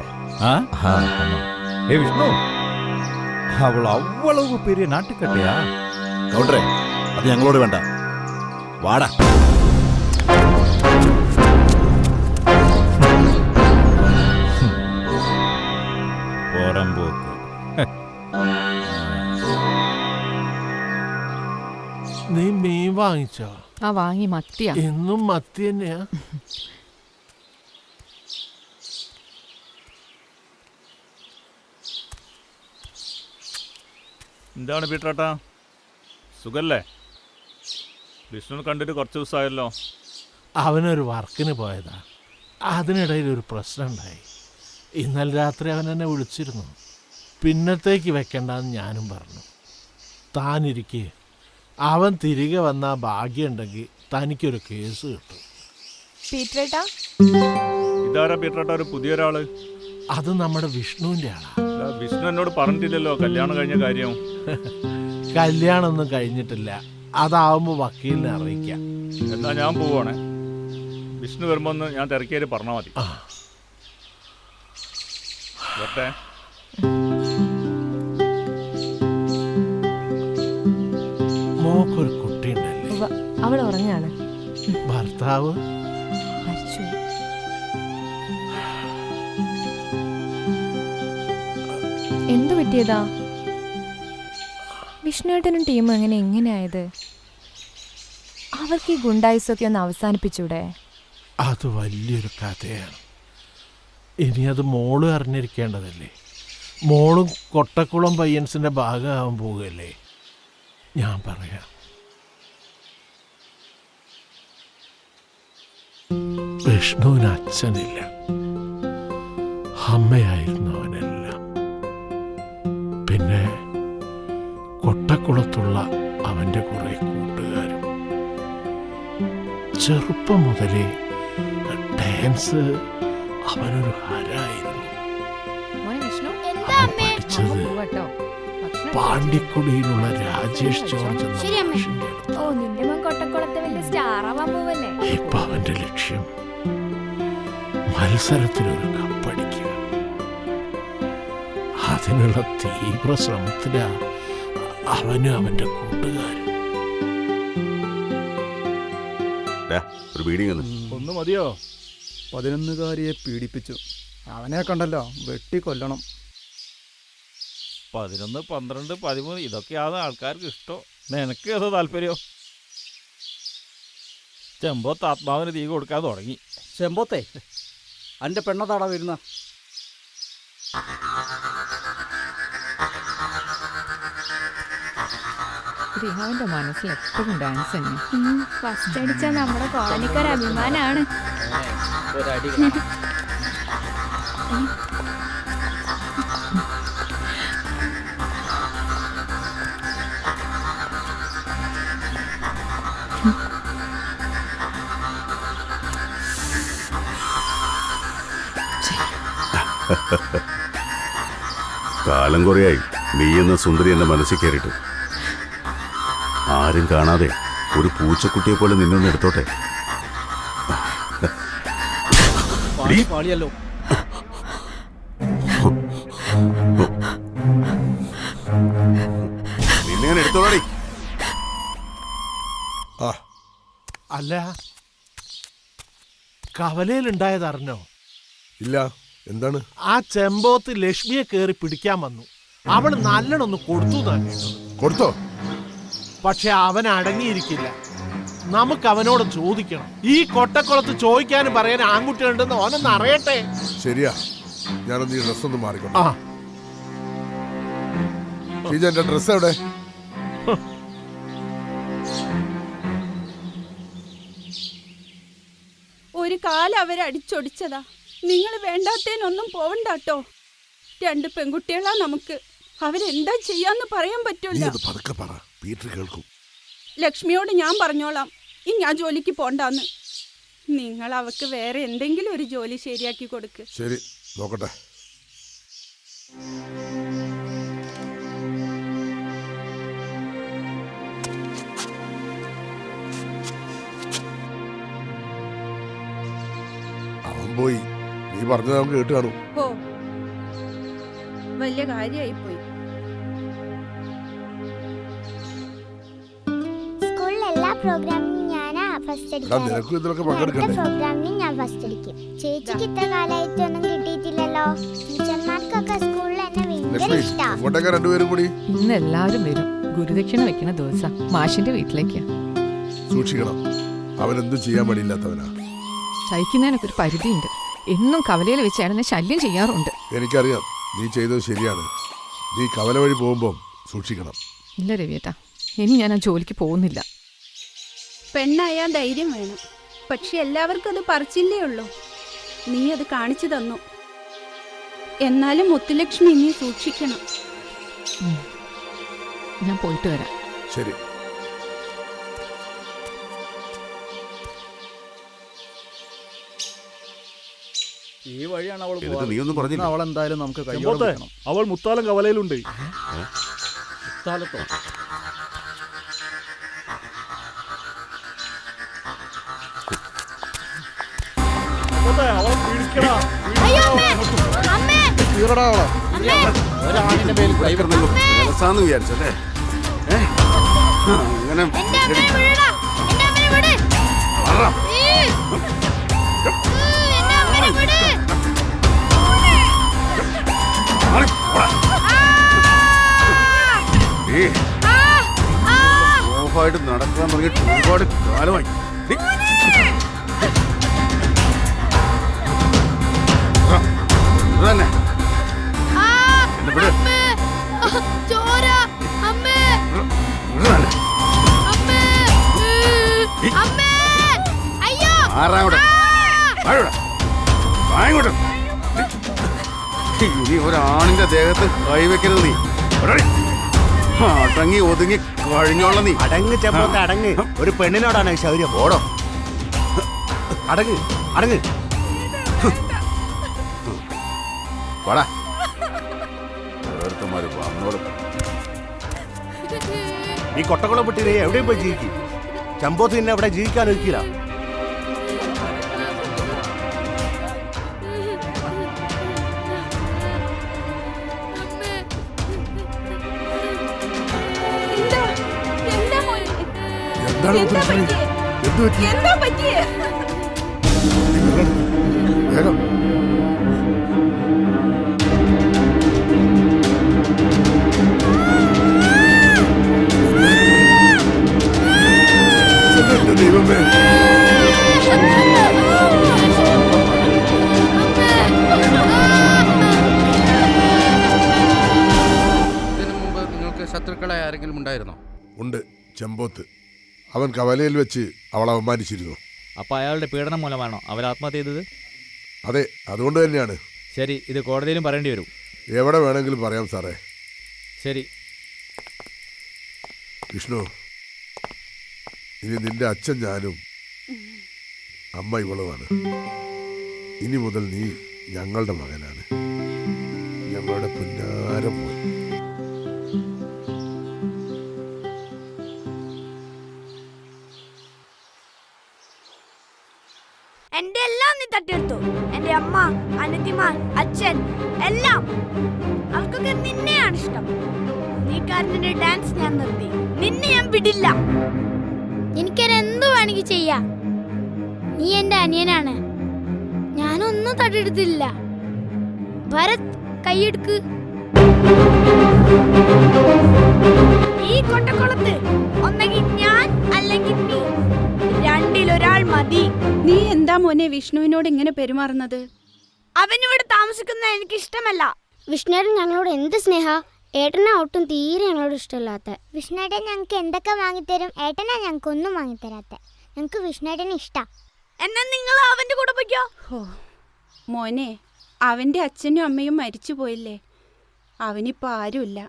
Speaker 16: ஏ விஷ்ணு, அவள் அவ்வளவு பெரிய நாட்டுக்கட்டையா?
Speaker 12: കൗണ്ടറേ, അത് ഞങ്ങളോട് വേണ്ട. വാടാ.
Speaker 16: പോരമ്പോക്ക്.
Speaker 15: നീ മീൻ വാങ്ങിച്ചോ?
Speaker 5: വാങ്ങി. മത്തിയാ.
Speaker 15: എന്നും മത്തി തന്നെയാ?
Speaker 6: എന്താണ് പീട്ടേട്ടാ, സുഖല്ലേ? വിഷ്ണു കണ്ടിട്ട് കുറച്ച് ദിവസമായല്ലോ.
Speaker 15: അവനൊരു വർക്കിന് പോയതാ. അതിനിടയിൽ ഒരു പ്രശ്നം ഉണ്ടായി. ഇന്നലെ രാത്രി അവൻ എന്നെ വിളിച്ചിരുന്നു. പിന്നത്തേക്ക് വെക്കണ്ടെന്ന് ഞാനും പറഞ്ഞു. താനിരിക്കെ അവൻ തിരികെ വന്ന ഭാഗ്യമുണ്ടെങ്കിൽ തനിക്കൊരു കേസ് കിട്ടും.
Speaker 5: പീറ്ററേട്ടാ,
Speaker 6: ഇതാരാ പീട്ടേട്ടാ ഒരു പുതിയൊരാള്?
Speaker 15: അത് നമ്മുടെ വിഷ്ണുവിൻ്റെ ആളാ.
Speaker 6: വിഷ്ണു എന്നോട് പറഞ്ഞിട്ടില്ലല്ലോ കല്യാണം കഴിഞ്ഞ കാര്യം.
Speaker 15: കല്യാണമൊന്നും കഴിഞ്ഞിട്ടില്ല. അതാവുമ്പോൾ വക്കീലിനെ അറിയിക്കാം.
Speaker 6: എന്നാ ഞാൻ പോവാണേ. വിഷ്ണു വരുമ്പോ ഒന്ന് ഞാൻ തിരക്കിയാൽ പറഞ്ഞാൽ മതി. വരട്ടെ.
Speaker 15: മോക്കൊരു കുട്ടിയുണ്ടല്ലേ?
Speaker 5: അവൾ ഉറങ്ങാണ്.
Speaker 15: ഭർത്താവ്
Speaker 5: എന്തു പറ്റിയതാ? വിഷ്ണുവേട്ടനും ടീമും എങ്ങനെയായത്? അവർക്ക് ഈ ഗുണ്ടായുസൊക്കെ ഒന്ന് അവസാനിപ്പിച്ചൂടെ?
Speaker 15: അത് വലിയൊരു കഥയാണ്. ഇനി അത് മോള് അറിഞ്ഞിരിക്കേണ്ടതല്ലേ? മോളും കൊട്ടക്കുളം പയ്യൻസിൻ്റെ ഭാഗമാകാൻ പോവുകയല്ലേ? ഞാൻ പറയാം. വിഷ്ണുവിന് അച്ഛനില്ല, അമ്മയായിരുന്നു അവനെല്ലാം. പിന്നെ കൊട്ടക്കുളത്തുള്ള അവൻ്റെ കുറെ കൂട്ടുകാരും. ചെറുപ്പം മുതലേ ഡാൻസ് അവനൊരു ഹരായിരുന്നു. അവൻ പഠിച്ചത് പാണ്ടിക്കുടിയിലുള്ള രാജേഷ് ജോർജ് എന്ന മനുഷ്യന്റെ അടുത്ത്. ഇപ്പൊ അവന്റെ ലക്ഷ്യം മത്സരത്തിലൊരു കപ്പടിക്കുക. അതിനുള്ള തീവ്ര ശ്രമത്തിലാ അവനും അവന്റെ കൂട്ടുകാരും.
Speaker 1: ഒരു ബീഡിങ്
Speaker 6: ഒന്ന് മതിയോ?
Speaker 7: 11കാരിയെ പീഡിപ്പിച്ചു. അവനെ കണ്ടല്ലോ, വെട്ടിക്കൊല്ലണം.
Speaker 6: 11, 12, 13 ഇതൊക്കെയാണ് ആൾക്കാർക്ക് ഇഷ്ടം. നിനക്ക് ഏതോ താല്പര്യോ? ചെമ്പോത്ത് ആത്മാവിന് തീ കൊടുക്കാൻ തുടങ്ങി.
Speaker 2: ചെമ്പോത്തെ എൻ്റെ പെണ്ണതാടാ വരുന്ന.
Speaker 17: റിഹാവിന്റെ മനസ്സിൽ എപ്പോഴും ഡാൻസ് തന്നെ.
Speaker 8: ഫസ്റ്റ് അടിച്ച നമ്മുടെ കോളനിക്കൊരു അഭിമാനാണ്.
Speaker 1: കാലം കുറയായി നീ എന്ന സുന്ദരി എന്റെ മനസ്സിൽ കയറിയിട്ട്. ആരും കാണാതെ ഒരു പൂച്ചക്കുട്ടിയെ പോലെ നിന്നൊന്ന് എടുത്തോട്ടെ.
Speaker 2: പാളിയല്ലോ.
Speaker 1: നിന്നെ ഞാൻ എടുത്തോളാടി.
Speaker 15: അല്ല, കവലയിലുണ്ടായത് അറിഞ്ഞോ?
Speaker 18: ഇല്ല, എന്താണ്?
Speaker 15: ആ ചെമ്പോത്ത് ലക്ഷ്മിയെ കയറി പിടിക്കാൻ വന്നു. അവൾ നല്ലോണൊന്ന് കൊടുത്തു തന്നെ.
Speaker 18: കൊടുത്തോ?
Speaker 15: പക്ഷെ അവൻ അടങ്ങിയിരിക്കില്ല. നമുക്ക് അവനോട് ചോദിക്കണം. ഈ കൊട്ടക്കുളത്ത് ചോദിക്കാനും പറയാനും ആൺകുട്ടികളുണ്ടെന്ന് ഓനൊന്ന് അറിയട്ടെ.
Speaker 18: ശരിയാ, ഞാനൊന്ന് ഈ ഡ്രസ് ഒന്ന് മാറിക്കോട്ടെ.
Speaker 15: ആ,
Speaker 18: എന്റെ ഡ്രസ് എവിടെ?
Speaker 8: ഒരു കാലം അവരടിച്ചൊടിച്ചതാ. നിങ്ങൾ വേണ്ടാത്തേനൊന്നും പോവണ്ടാട്ടോ. 2 പെൺകുട്ടികളാ നമുക്ക്. അവരെന്താ ചെയ്യാന്ന് പറയാൻ പറ്റൂല.
Speaker 18: പതുക്കെ പറ, പീറ്റർ കേൾക്കും.
Speaker 8: ലക്ഷ്മിയോട് ഞാൻ പറഞ്ഞോളാം ഇനി ആ ജോലിക്ക് പോണ്ടാന്ന്. നിങ്ങൾ അവക്ക് വേറെ എന്തെങ്കിലും ഒരു ജോലി ശരിയാക്കി കൊടുക്ക്.
Speaker 18: ശരി, നോക്കട്ടെ. അവൻ പോയി. നീ പറഞ്ഞത് അവൻ കേട്ട് കാണും.
Speaker 8: ഓ, വലിയ കാര്യമായി പോയി.
Speaker 10: സ്കൂളിലെ എല്ലാ പ്രോഗ്രാമിനും ഞാനാ ഫസ്റ്റ് അടിക്കാറ്. പ്രോഗ്രാമിനും ഞാൻ ഫസ്റ്റ് അടിക്കും. ചേച്ചിക്ക് ഇത്ര കാലമായിട്ടൊന്നും കിട്ടിയിട്ടില്ലല്ലോ. ടീച്ചർമാർക്കൊക്കെ സ്കൂളിൽ എന്നെ ഭയങ്കര ഇഷ്ടമാണ്.
Speaker 18: രണ്ടുപേരും കൂടി
Speaker 17: ഇന്ന് എല്ലാവരും വരും. ഗുരുദക്ഷിണ വെക്കുന്ന ദിവസം മാഷിന്റെ വീട്ടിലേക്ക്.
Speaker 18: സൂക്ഷിക്കണം, അവനെന്തും ചെയ്യാൻ പാടില്ലാത്തവനാ.
Speaker 17: സഹിക്കുന്നതിനൊക്കെ ഒരു പരിധിയുണ്ട്. എന്നും കവലയിൽ വെച്ച് എന്നെ ശല്യം ചെയ്യാറുണ്ട്.
Speaker 18: എനിക്കറിയാം, നീ ചെയ്തത് ശരിയാണ്. നീ കവല വഴി പോകുമ്പോൾ സൂക്ഷിക്കണം.
Speaker 17: ഇല്ല രവിയേട്ടാ, ഇനി ഞാൻ ആ ജോലിക്ക് പോകുന്നില്ല.
Speaker 8: പെണ്ണായാ ധൈര്യം വേണം. പക്ഷെ എല്ലാവർക്കും അത് പറിച്ചില്ലേ ഉള്ളൂ. നീ അത് കാണിച്ചു തന്നു. എന്നാലും മുത്തുലക്ഷ്മി നീ സൂക്ഷിക്കണം.
Speaker 17: ഞാൻ പോയിട്ട് വരാം.
Speaker 18: ശരി.
Speaker 6: ഈ വഴിയാണ് അവൾ
Speaker 1: നീ ഒന്നും പറഞ്ഞില്ല.
Speaker 7: അവൾ എന്തായാലും നമുക്ക്
Speaker 6: അവൾ മുത്താലം കവലയിലുണ്ട്. മുത്താലത്തോ? അവളെ പിടിക്കടാ.
Speaker 1: ഒരാണിന്റെ മേൽ കൈവരുന്നല്ലോ വിചാരിച്ചല്ലേ? അങ്ങനെ ഓഫായിട്ട് നടക്കാൻ തുടങ്ങിയിട്ട് ഒരുപാട് കാലമായി. നീ ഒരാണിന്റെ ദേഹത്ത് കൈവെക്കരുത്. നീ അടങ്ങി ഒതുങ്ങി കഴിഞ്ഞോള. നീ
Speaker 4: അടങ്ങ് ചെമ്പോത്ത് അടങ്ങ്. ഒരു പെണ്ണിനോടാണ് ശൗര്യം.
Speaker 1: ഓടോ,
Speaker 4: അടങ്ങ് അടങ്ങ്.
Speaker 1: വാടാ. ഓരോരുത്തന്മാര് വന്നോളും.
Speaker 4: ഈ കൊട്ടക്കുളം പെട്ടിരെ എവിടെയും പോയി ജീവിക്കും. ചെമ്പോത്ത് പിന്നെ എവിടെ ജീവിക്കാൻ ഒരിക്കില്ല.
Speaker 18: വേഗം ദൈവമേ.
Speaker 19: ഇതിനു മുമ്പ് നിങ്ങൾക്ക് ശത്രുക്കളായ ആരെങ്കിലും ഉണ്ടായിരുന്നോ?
Speaker 18: ഉണ്ട്, ചെമ്പോത്ത്. അവൻ കവലയിൽ വെച്ച് അവളെ അവമാനിച്ചിരുന്നു.
Speaker 20: അപ്പോൾ അയാളുടെ പീഡനം മൂലമാണോ അവർ ആത്മഹത്യ ചെയ്തത്?
Speaker 18: അതെ, അതുകൊണ്ട് തന്നെയാണ്.
Speaker 20: ശരി, ഇത് കോടതിയിലും പറയേണ്ടി വരും.
Speaker 18: എവിടെ വേണമെങ്കിലും പറയാം സാറേ.
Speaker 20: ശരി
Speaker 18: വിഷ്ണു, ഇനി നിന്റെ അച്ഛൻ ഞാനും അമ്മ ഇവളുമാണ്. ഇനി മുതൽ നീ ഞങ്ങളുടെ മകനാണ്, ഞങ്ങളുടെ പുന്നാരം മോൻ.
Speaker 10: എന്റെ എല്ലാം നീ തട്ടിയെടുത്തു. എന്റെ അമ്മ, അനിയത്തിമാർ, അച്ഛൻ, എല്ലാം. അവർക്കൊക്കെ നിന്നെയാണ് ഇഷ്ടം. നീ കാരണം ഡാൻസ് ഞാൻ നിർത്തി. നിന്നെ ഞാൻ വിടില്ല. എനിക്കെന്തു വേണമെങ്കിൽ ചെയ്യാം. നീ എന്റെ അനിയനാണ്. ഞാനൊന്നും തട്ടിയെടുത്തില്ല. ഭരത്, കൈയെടുക്ക്. ഈ കൊട്ടക്കുളത്ത് ഒന്നെങ്കിൽ ഞാൻ അല്ലെങ്കിൽ നീ, രണ്ടിലൊരാൾ മതി.
Speaker 8: നീ എന്താ മോനെ വിഷ്ണുവിനോട് ഇങ്ങനെ പെരുമാറുന്നത്?
Speaker 10: അവനിവിടെ താമസിക്കുന്നത് എനിക്ക് ഇഷ്ടമല്ല. വിഷ്ണുവേട്ടൻ ഞങ്ങളോട് എന്ത് സ്നേഹ. ഏട്ടനാ ഒട്ടും തീരെ ഞങ്ങളോട് ഇഷ്ടമില്ലാത്ത. വിഷ്ണുവേട്ടൻ ഞങ്ങൾക്ക് എന്തൊക്കെ വാങ്ങിത്തരും. ഏട്ടനാ ഞങ്ങൾക്ക് ഒന്നും വാങ്ങിത്തരാത്ത. ഞങ്ങൾക്ക് വിഷ്ണുവേട്ടനെ ഇഷ്ടാ. എന്നാ നിങ്ങൾ അവന്റെ കൂടെ പോയിക്കോ.
Speaker 8: മോനെ, അവൻ്റെ അച്ഛനും അമ്മയും മരിച്ചു പോയില്ലേ? അവനിപ്പോൾ ആരുമില്ല.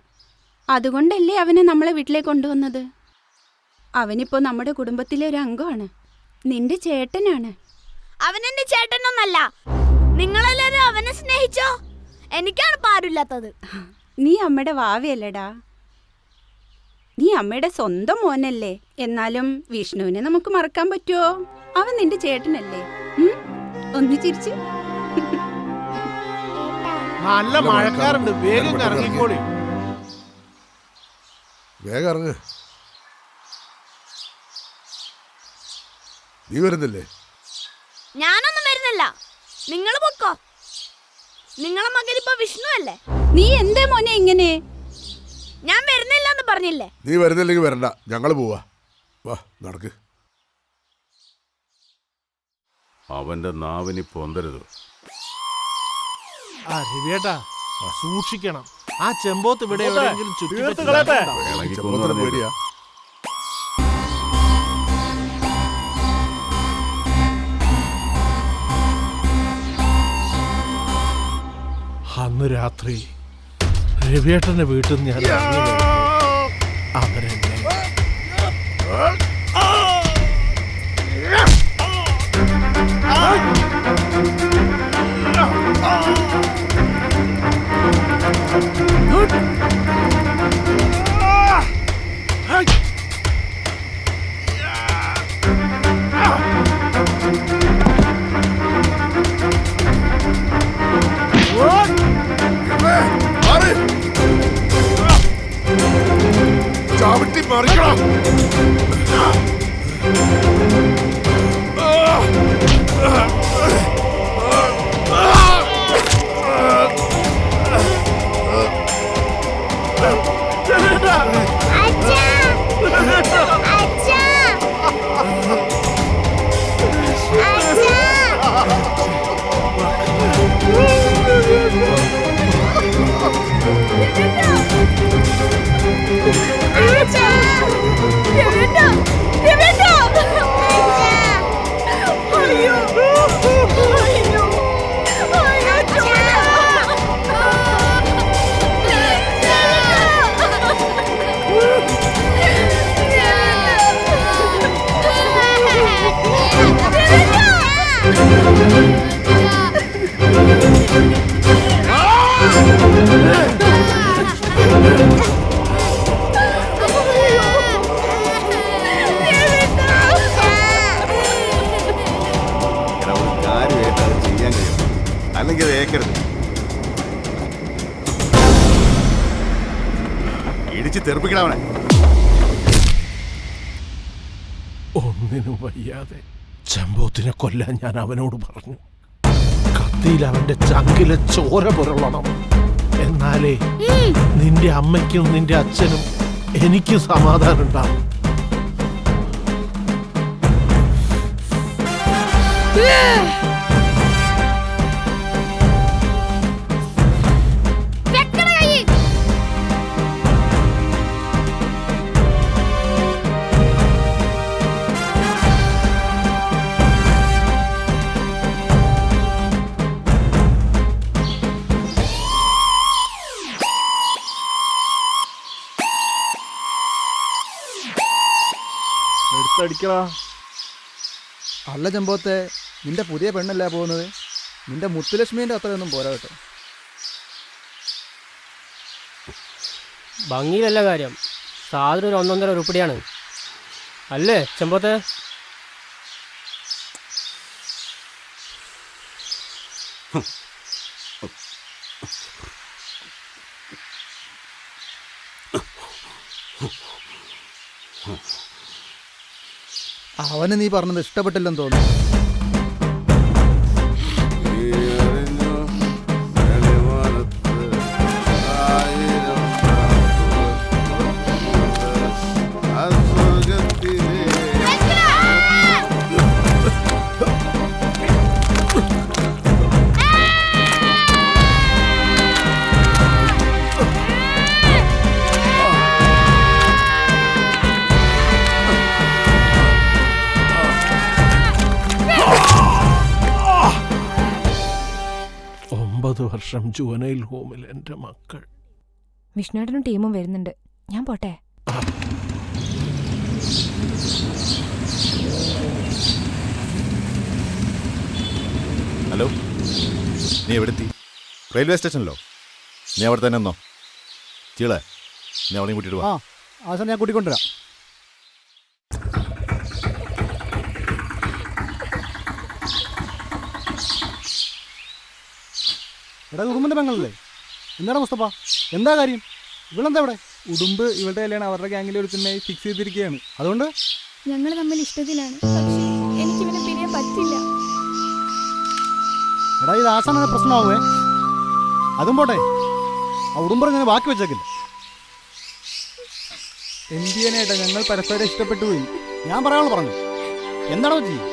Speaker 8: അതുകൊണ്ടല്ലേ അവനെ നമ്മളെ വീട്ടിലേക്ക് കൊണ്ടുവന്നത്. അവനിപ്പോൾ നമ്മുടെ കുടുംബത്തിലെ ഒരു അംഗമാണ്. നിന്റെ ചേട്ടനാണ്.
Speaker 10: അവനെന്റെ ചേട്ടനൊന്നല്ല. നിങ്ങളെല്ലാരും അവനെ സ്നേഹിച്ചോ. എനിക്കാണ് പാടില്ലാത്തത്.
Speaker 8: നീ അമ്മയുടെ വാവയല്ലേടാ. നീ അമ്മയുടെ സ്വന്തം മോനല്ലേ. എന്നാലും വിഷ്ണുവിനെ നമുക്ക് മറക്കാൻ പറ്റുമോ? അവൻ നിന്റെ ചേട്ടനല്ലേ. ഒന്ന് ചിരിച്ച്.
Speaker 15: നല്ല മഴക്കാറുണ്ട്, വേഗം ഇറങ്ങിക്കോളി.
Speaker 18: വേഗം ഇറങ്ങ്. നീ വരുന്നില്ലേ?
Speaker 10: ഞാനൊന്നും വരുന്നില്ല. നിങ്ങൾ പൊക്കോ. നിങ്ങളെ മകൻ ഇപ്പൊ വിഷ്ണു അല്ലേ?
Speaker 8: നീ എന്താ മോനെ ഇങ്ങനെ?
Speaker 10: ഞാൻ വരുന്നില്ല എന്ന് പറഞ്ഞില്ലേ?
Speaker 18: നീ വരുന്നില്ലെങ്കിൽ വരണ്ട, ഞങ്ങൾ പോവാ. വാ, നടക്ക്.
Speaker 1: അവന്റെ നാവിനി പൊന്തരുത്.
Speaker 15: ആ രവിയേട്ടാ, സൂക്ഷിക്കണം. ആ ചെമ്പോത്ത് ഇവിടെ എവിടെയെങ്കിലും
Speaker 18: ചെമ്പോത്തിന് പേടിയാ.
Speaker 15: അന്ന് രാത്രി രവിയേട്ടന്റെ വീട്ടിൽ നിന്ന് ഞാൻ അവരെന്നെ
Speaker 18: ചവിട്ടി
Speaker 1: കാര്യമായിട്ട് അത് ചെയ്യാൻ കഴിയും, അല്ലെങ്കിൽ അത് ഏക്കരുത്. ഇടിച്ച് തെറിപ്പിക്കണവനെ.
Speaker 15: ഒന്നിനും വയ്യാതെ ചെമ്പോത്തിനെ കൊല്ലാൻ ഞാൻ അവനോട് പറഞ്ഞു. കത്തിയിൽ അവന്റെ ചങ്കിലെ ചോര പുരളണം. എന്നാലേ നിന്റെ അമ്മയ്ക്കും നിന്റെ അച്ഛനും എനിക്ക് സമാധാനം ഉണ്ടാവും.
Speaker 7: അല്ല ചെമ്പോത്തെ, നിന്റെ പുതിയ പെണ്ണല്ലേ പോകുന്നത്? നിന്റെ മുത്തുലക്ഷ്മീൻ്റെ അത്രയൊന്നും പോരാ കേട്ടോ.
Speaker 21: ഭംഗിയിലല്ല കാര്യം, സാധനം ഒരു 1.5 ഉരുപ്പടിയാണ് അല്ലേ ചെമ്പോത്തെ?
Speaker 7: അവന് നീ പറഞ്ഞത് ഇഷ്ടപ്പെട്ടില്ലെന്ന് തോന്നുന്നു. വർഷം ജുവനൈൽ ഹോമിൽ എൻ്റെ മക്കൾ.
Speaker 5: വിഷ്ണുവേട്ടനും ടീമും വരുന്നുണ്ട്, ഞാൻ പോട്ടെ.
Speaker 12: ഹലോ, നീ എവിടെത്തി? റെയിൽവേ സ്റ്റേഷനിലോ? നീ അവിടെ തന്നെ എന്നോ? ചീളെ, നീ അവിടെയും കൂട്ടിയിട്ട് വാ.
Speaker 7: ആശാൻ ഞാൻ കൂട്ടിക്കൊണ്ടുവരാം. എടാ, ഉടുമ്പിൻ്റെ പെങ്ങളല്ലേ? എന്താടാ മുസ്തഫ, എന്താ കാര്യം? ഇവളെന്താ ഇവിടെ? ഉടുമ്പ് ഇവളുടെ കല്യാണം അവരുടെ ഗ്യാങ്ങിൽ ഒരു തന്നെ ഫിക്സ് ചെയ്തിരിക്കുകയാണ്. അതുകൊണ്ട്
Speaker 22: ഞങ്ങൾ തമ്മിൽ ഇഷ്ടത്തിലാണ്, പക്ഷേ എനിക്ക് ഇവനെ പിരിയാൻ പറ്റില്ല.
Speaker 7: എടാ, ഇത് ആശാന പ്രശ്നമാവേ. അതും പോട്ടെ, ആ ഉടുമ്പർ ഇങ്ങനെ ബാക്കി വെച്ചേക്കില്ല. എന്ത് ചെയ്യാനായിട്ടാ, ഞങ്ങൾ പരസ്പരം ഇഷ്ടപ്പെട്ടു പോയി. ഞാൻ പറയാനുള്ള പറഞ്ഞു. എന്താണോ ചെയ്യും?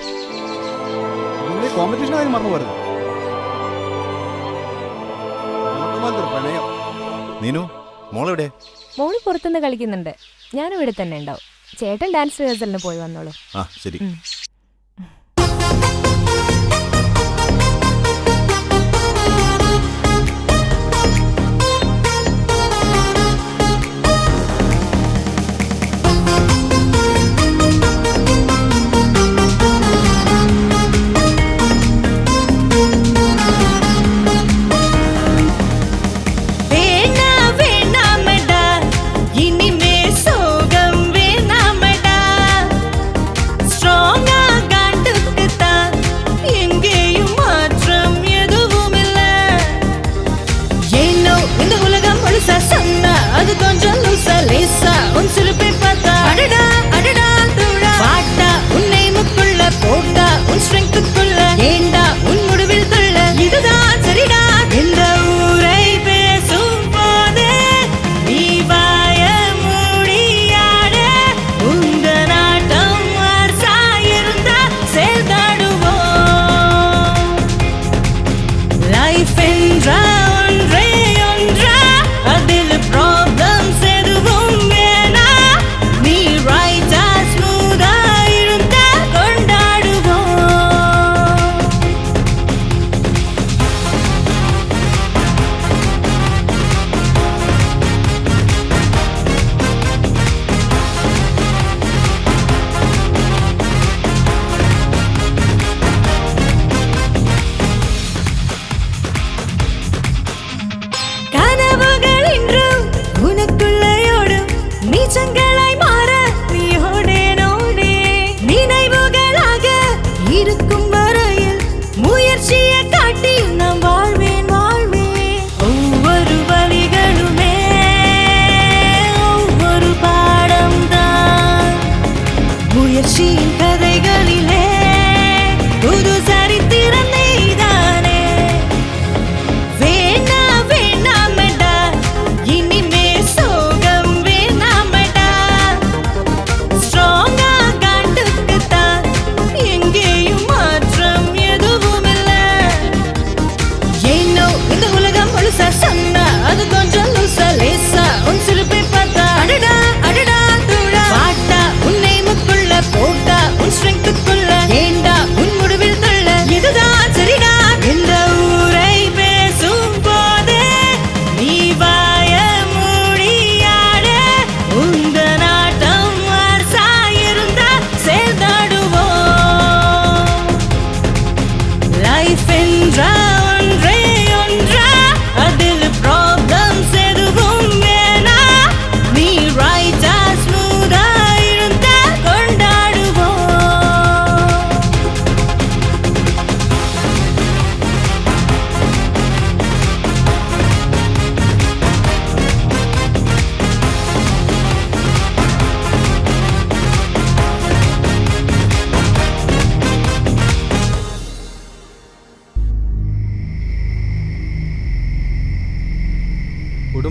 Speaker 7: നിങ്ങൾ കോമ്പറ്റീഷൻ കാര്യം മറന്നു പോരുത്.
Speaker 12: നീനു, മോളെവിടെ?
Speaker 5: മോള് പുറത്തുനിന്ന് കളിക്കുന്നുണ്ട്, ഞാനും ഇവിടെ തന്നെ ഉണ്ടാവും. ചേട്ടൻ ഡാൻസ് റിഹേഴ്സലിന് പോയി വന്നോളൂ.
Speaker 12: ആ ശരി.
Speaker 3: Strong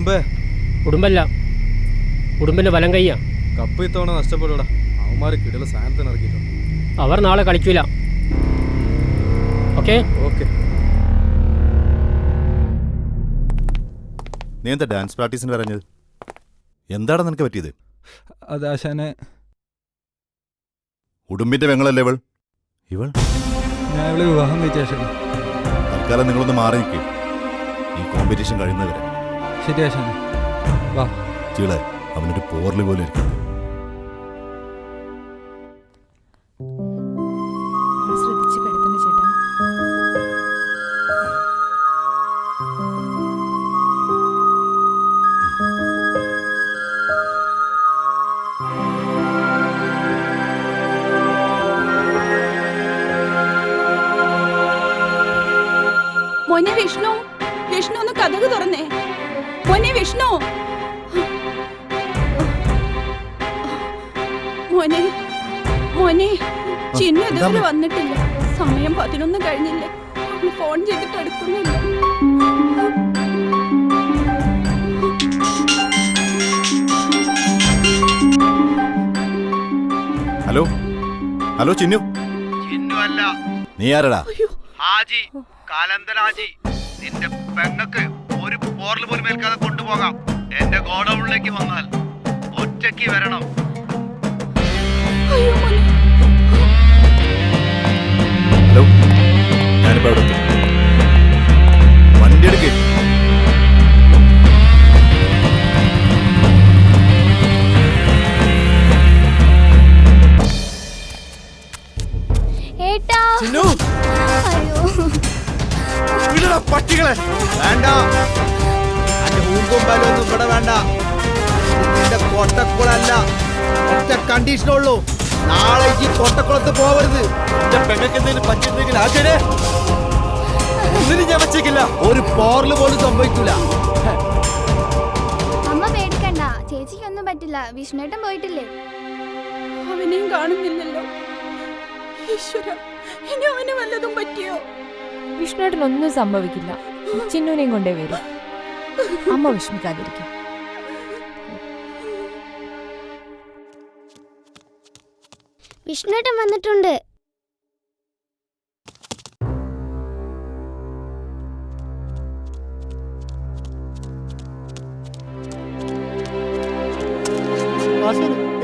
Speaker 21: ഉടുമ്പേ ഉടുമ്പല്ല ഉടുമ്പിന്റെ വലം കയ്യാ.
Speaker 7: കപ്പ് ഇത്തവണ നഷ്ടപ്പെടൂടാ. അവന്മാര് കിടല സാധനത്തിന് ഇറക്കിയിട്ടുണ്ട്.
Speaker 21: അവർ നാളെ കളിക്കൂല. Okay
Speaker 7: okay.
Speaker 12: നീ എന്താ ഡാൻസ് പ്രാക്ടീസിന് പറഞ്ഞത്? എന്താണ് നിനക്ക് പറ്റിയത്?
Speaker 7: അതാശാനെ,
Speaker 12: ഉടുമ്പിന്റെ പെങ്ങളല്ലേ ഇവൾ? ഇവൾ
Speaker 7: ഞാൻ ഇവിടെ വിവാഹം കഴിച്ച.
Speaker 12: തൽക്കാലം നിങ്ങളൊന്ന് മാറി നിൽക്കും, ഈ കോമ്പറ്റീഷൻ കഴിയുന്നവരെ.
Speaker 7: ശരി ആശാനെ, വാ.
Speaker 12: ചീളെ, അവനൊരു പോർലി പോലെ ഇരിക്കുന്നു.
Speaker 5: ശ്രദ്ധിച്ച് കിടത്തണ ചേട്ടാ.
Speaker 8: മോനെ വിഷ്ണു, വിഷ്ണു ഒന്ന് കഥക് തുറന്നേ. മോനെ വിഷ്ണു, മോനെ മോനെ ചിന്നു ഇതുവരെ വന്നിട്ടില്ല. സമയം 11 കഴിഞ്ഞില്ലേ? ഫോൺ ചെയ്തിട്ട് എടുക്കുന്നില്ല.
Speaker 12: Hello hello, Chinnu.
Speaker 11: ചിന്നുവല്ല,
Speaker 12: നീ ആരടാ?
Speaker 11: ഹാജി, കാലന്തൻ ഹാജി. നിന്റെ പെങ്ങക്ക് ഒരു പോർല് പോലും ഏൽക്കാതെ കൊണ്ടുപോകാം. എന്റെ ഗോഡൌണിലേക്ക് വന്നാൽ ഒറ്റയ്ക്ക് വരണം.
Speaker 12: ഹലോ, ഞാനിപ്പോ അവിടെ എത്തും. വണ്ടി എടുക്കേ.
Speaker 11: പട്ടികളെ
Speaker 2: വേണ്ട, എന്റെ ഊങ്കുമ്പാലൊന്നും ഇവിടെ വേണ്ട. നിന്റെ കോട്ടക്കുളല്ല, ഒറ്റ കണ്ടീഷനുള്ളൂ. നാളെ ഈ കോട്ടക്കുളത്ത് പോവരുത്.
Speaker 11: എന്റെ പെങ്ങൾക്ക് എന്തെങ്കിലും പറ്റിയിട്ടുണ്ടെങ്കിൽ ആശാനെ ഒന്നിനും ഞാൻ വെച്ചേക്കില്ല.
Speaker 2: ഒരു പോർല് പോലും സംഭവിക്കൂല.
Speaker 10: അമ്മ പേടിക്കണ്ട, ചേച്ചിക്കൊന്നും പറ്റില്ല. വിഷ്ണുട്ടൻ പോയിട്ടില്ലേ?
Speaker 8: അവനെയും കാണുന്നില്ലല്ലോ. ഈശ്വര, ഇനി അവന് വല്ലതും പറ്റിയോ?
Speaker 5: വിഷ്ണുവേട്ടനൊന്നും സംഭവിക്കില്ല. ചിന്നുവിനെയും കൊണ്ടേ വരും. അമ്മ വിഷമിക്കാതിരിക്കും.
Speaker 10: വിഷ്ണുട്ടൻ വന്നിട്ടുണ്ട്.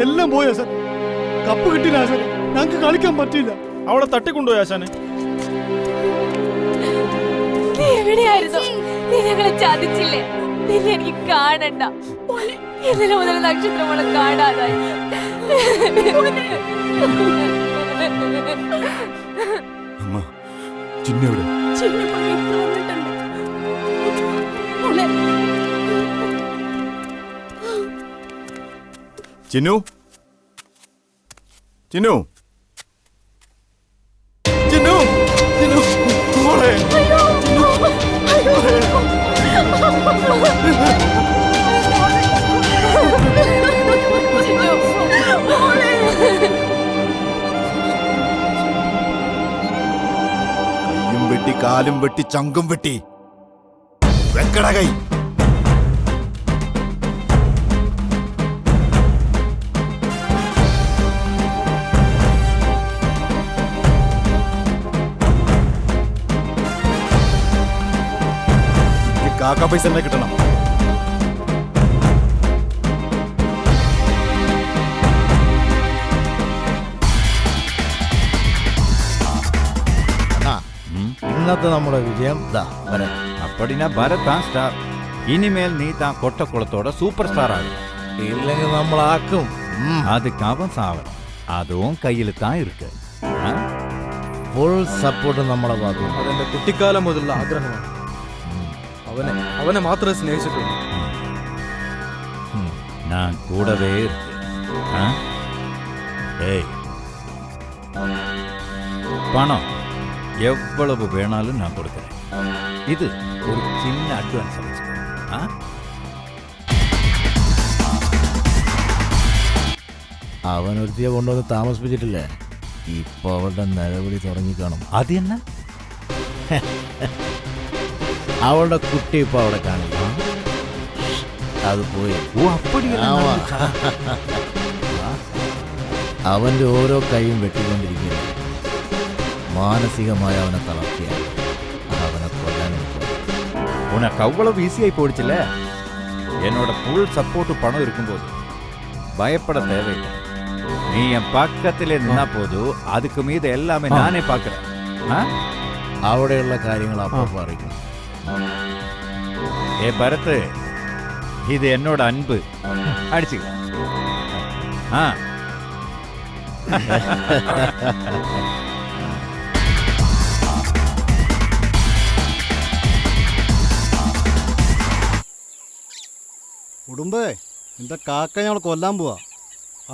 Speaker 7: എല്ലാം പോയി ആശാൻ. കപ്പ് കിട്ടില്ല ആശാനെ, ഞങ്ങൾക്ക് കളിക്കാൻ പറ്റില്ല.
Speaker 6: അവളെ തട്ടിക്കൊണ്ടുപോയി ആശാനെ.
Speaker 5: നീ എവിടെയായിരുന്നു? നീ ഞങ്ങളെ ചതിച്ചില്ലേ? നിന്നെ എനിക്ക് കാണണ്ട. ഇന്നലെ മുതൽ നക്ഷത്രമോളെ കാണാതായി.
Speaker 12: അമ്മ, ചിന്നു എവിടെ? ചിന്നു, ചിന്നു, ചിന്നു, ചിന്നു, മോളെ. കയ്യും വെട്ടി, കാലും വെട്ടി, ചങ്കും വെട്ടി. വെക്കട കൈ. കാക്ക പൈസ തന്നെ കിട്ടണം.
Speaker 9: ഇന്നത്തെ നമ്മുടെ വിജയം അപ്പടിനാ ഭരത് താൻ സ്റ്റാർ. ഇനിമേൽ നീ താൻ കൊട്ടക്കുളത്തോടെ സൂപ്പർ സ്റ്റാർ ആകും. ഇല്ലെങ്കിൽ നമ്മളാക്കും. அதுக்கு அவன் சாவன், அதுவும் கையில் தான் இருக்கு. ഫുൾ സപ്പോർട്ട് നമ്മളെ ഭാഗത്ത്.
Speaker 7: അതെന്റെ കുട്ടിക്കാലം മുതലുള്ള ആഗ്രഹമാണ്. അവനെ മാത്രമേ സ്നേഹിച്ചിട്ടുള്ളൂ.
Speaker 9: ഞാൻ കൂടവേ ഇരിക്കും. ഏയ്, பணம் எவ்வளவு வேணாலும் நான் கொடுக்குறேன். இது ஒரு சின்ன அட்வான்ஸ் வச்சுக்கோ. അവനൊരുത്തിയെ കൊണ്ടുവന്ന് താമസിപ്പിച്ചിട്ടില്ലേ? ഇപ്പൊ അവളുടെ നിലവിളി തുടങ്ങിക്കാണും. അത് തന്നെ അവളുടെ കുട്ടി ഇപ്പൊ അവിടെ കാണില്ല. അത് പോയി. അവന്റെ ഓരോ കൈയും വെട്ടിക്കൊണ്ടിരിക്കുന്നു. மானசீகமாக அவனை தளர்த்தியா அவனை கொல்லான்னு உனக்கு அவ்வளவு ஈஸியாகி போயிடுச்சுல்ல. என்னோட ஃபுல் சப்போர்ட்டு பணம் இருக்கும்போது பயப்பட தேவையில்லை. நீ என் பக்கத்திலே நின்னா போதும், அதுக்கு மீது எல்லாமே நானே பார்க்குறேன். அവിടെയുള്ള കാര്യങ്ങൾ அப்போ അറിയിക്കണം. ஏ பரத், இது என்னோட அன்பு. அடிச்சுக்க.
Speaker 7: ഉടുമ്പേ, നിന്റെ കാക്ക ഞങ്ങൾ കൊല്ലാൻ പോവാ.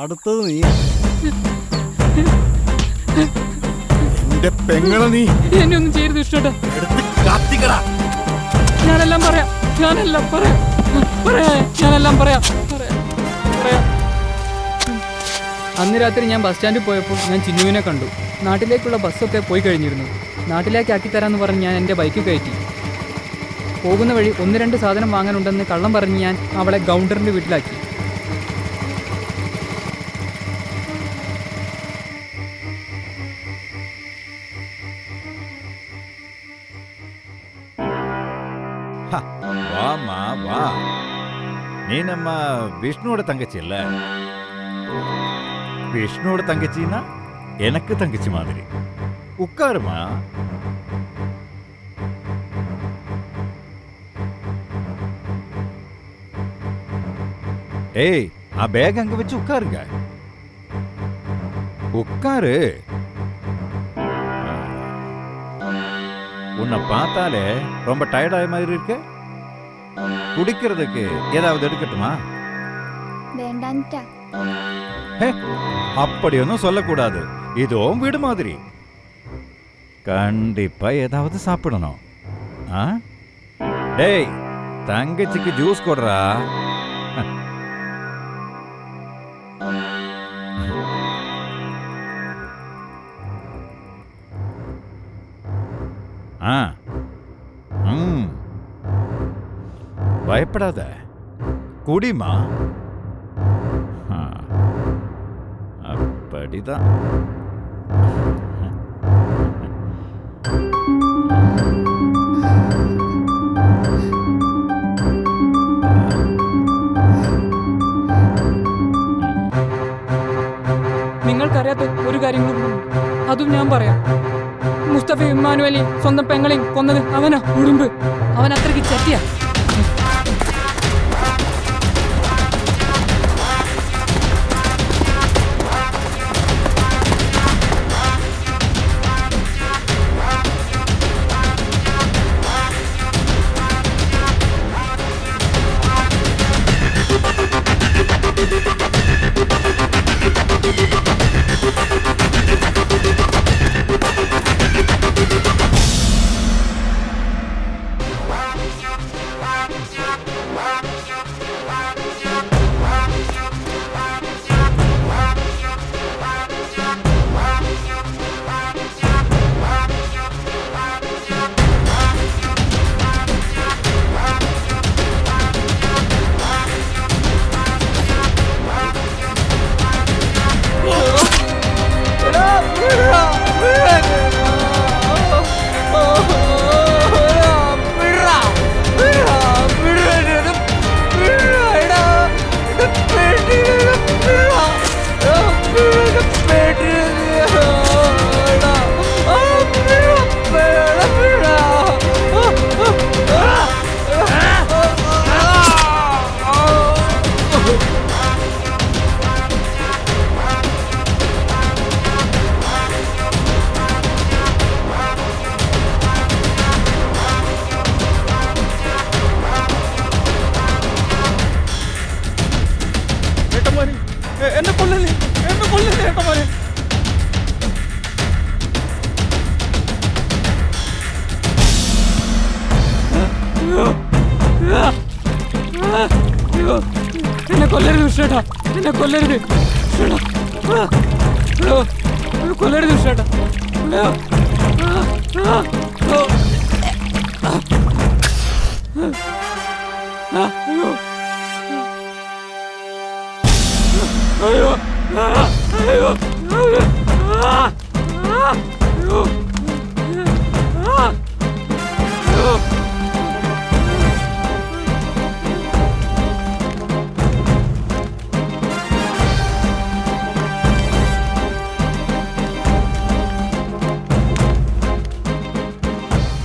Speaker 7: അടുത്തത് നീ.
Speaker 12: എന്റെ പെങ്ങളെ നീ
Speaker 21: എന്നെ ഒന്നും ചെയ്യരുത് ഇഷ്ടട്ടാ. ഞാനെല്ലാം പറയാം, ഞാനെല്ലാം പറയാം, ഞാനെല്ലാം പറയാം. അന്ന് രാത്രി ഞാൻ ബസ് സ്റ്റാൻഡിൽ പോയപ്പോൾ ഞാൻ ചിന്നുവിനെ കണ്ടു. നാട്ടിലേക്കുള്ള ബസ്സൊക്കെ പോയി കഴിഞ്ഞിരുന്നു. നാട്ടിലേക്ക് ആക്കിത്തരാമെന്ന് പറഞ്ഞ് ഞാൻ എൻ്റെ ബൈക്ക് കയറ്റി. പോകുന്ന വഴി 1-2 സാധനം വാങ്ങാനുണ്ടെന്ന് കള്ളം പറഞ്ഞ് ഞാൻ അവളെ ഗൗണ്ടറിൻ്റെ വീട്ടിലാക്കി.
Speaker 9: வாமா வா. நீ நம்ம விஷ்ணுவோட தங்கச்சி இல்ல? விஷ்ணுவோட தங்கச்சின்னா எனக்கு தங்கச்சி மாதிரி. உட்காருமா. ஏய், ஆ பேக் அங்க வச்சு உட்காருங்க. உட்காரு. உன்னை பார்த்தாலே ரொம்ப டயர்டாய மாதிரி இருக்கு. குடிக்கிறதுக்கு ஏதாவது எடுக்கட்டுமா?
Speaker 10: வேண்டான்டா.
Speaker 9: அப்படியொன்னும் சொல்லக்கூடாது. இதுவும் வீடு மாதிரி. கண்டிப்பா ஏதாவது சாப்பிடணும். டேய், தங்கச்சிக்கு ஜூஸ் கொடுறா. பயப்படாத, குடிமா. அப்படிதான்.
Speaker 21: നിങ്ങൾക്കറിയാത്ത ഒരു കാര്യം കൂടി, അതും ഞാൻ പറയാം. മുസ്തഫയും ഇമ്മാനുവലി സ്വന്തം പെങ്ങളെയും കൊന്നത് അവനാ, ഉടുമ്പ്. അവൻ അത്രയ്ക്ക് ചട്ടിയാ. എന്നെ കൊല്ലല്ലേ, എന്നെ കൊല്ലല്ലേ ഏട്ടന്മാരെ. എന്നെ കൊല്ലരുത് വിഷേട്ടാ, എന്നെ കൊല്ലരുത്. കൊല്ലരുത് വിഷേട്ടാ.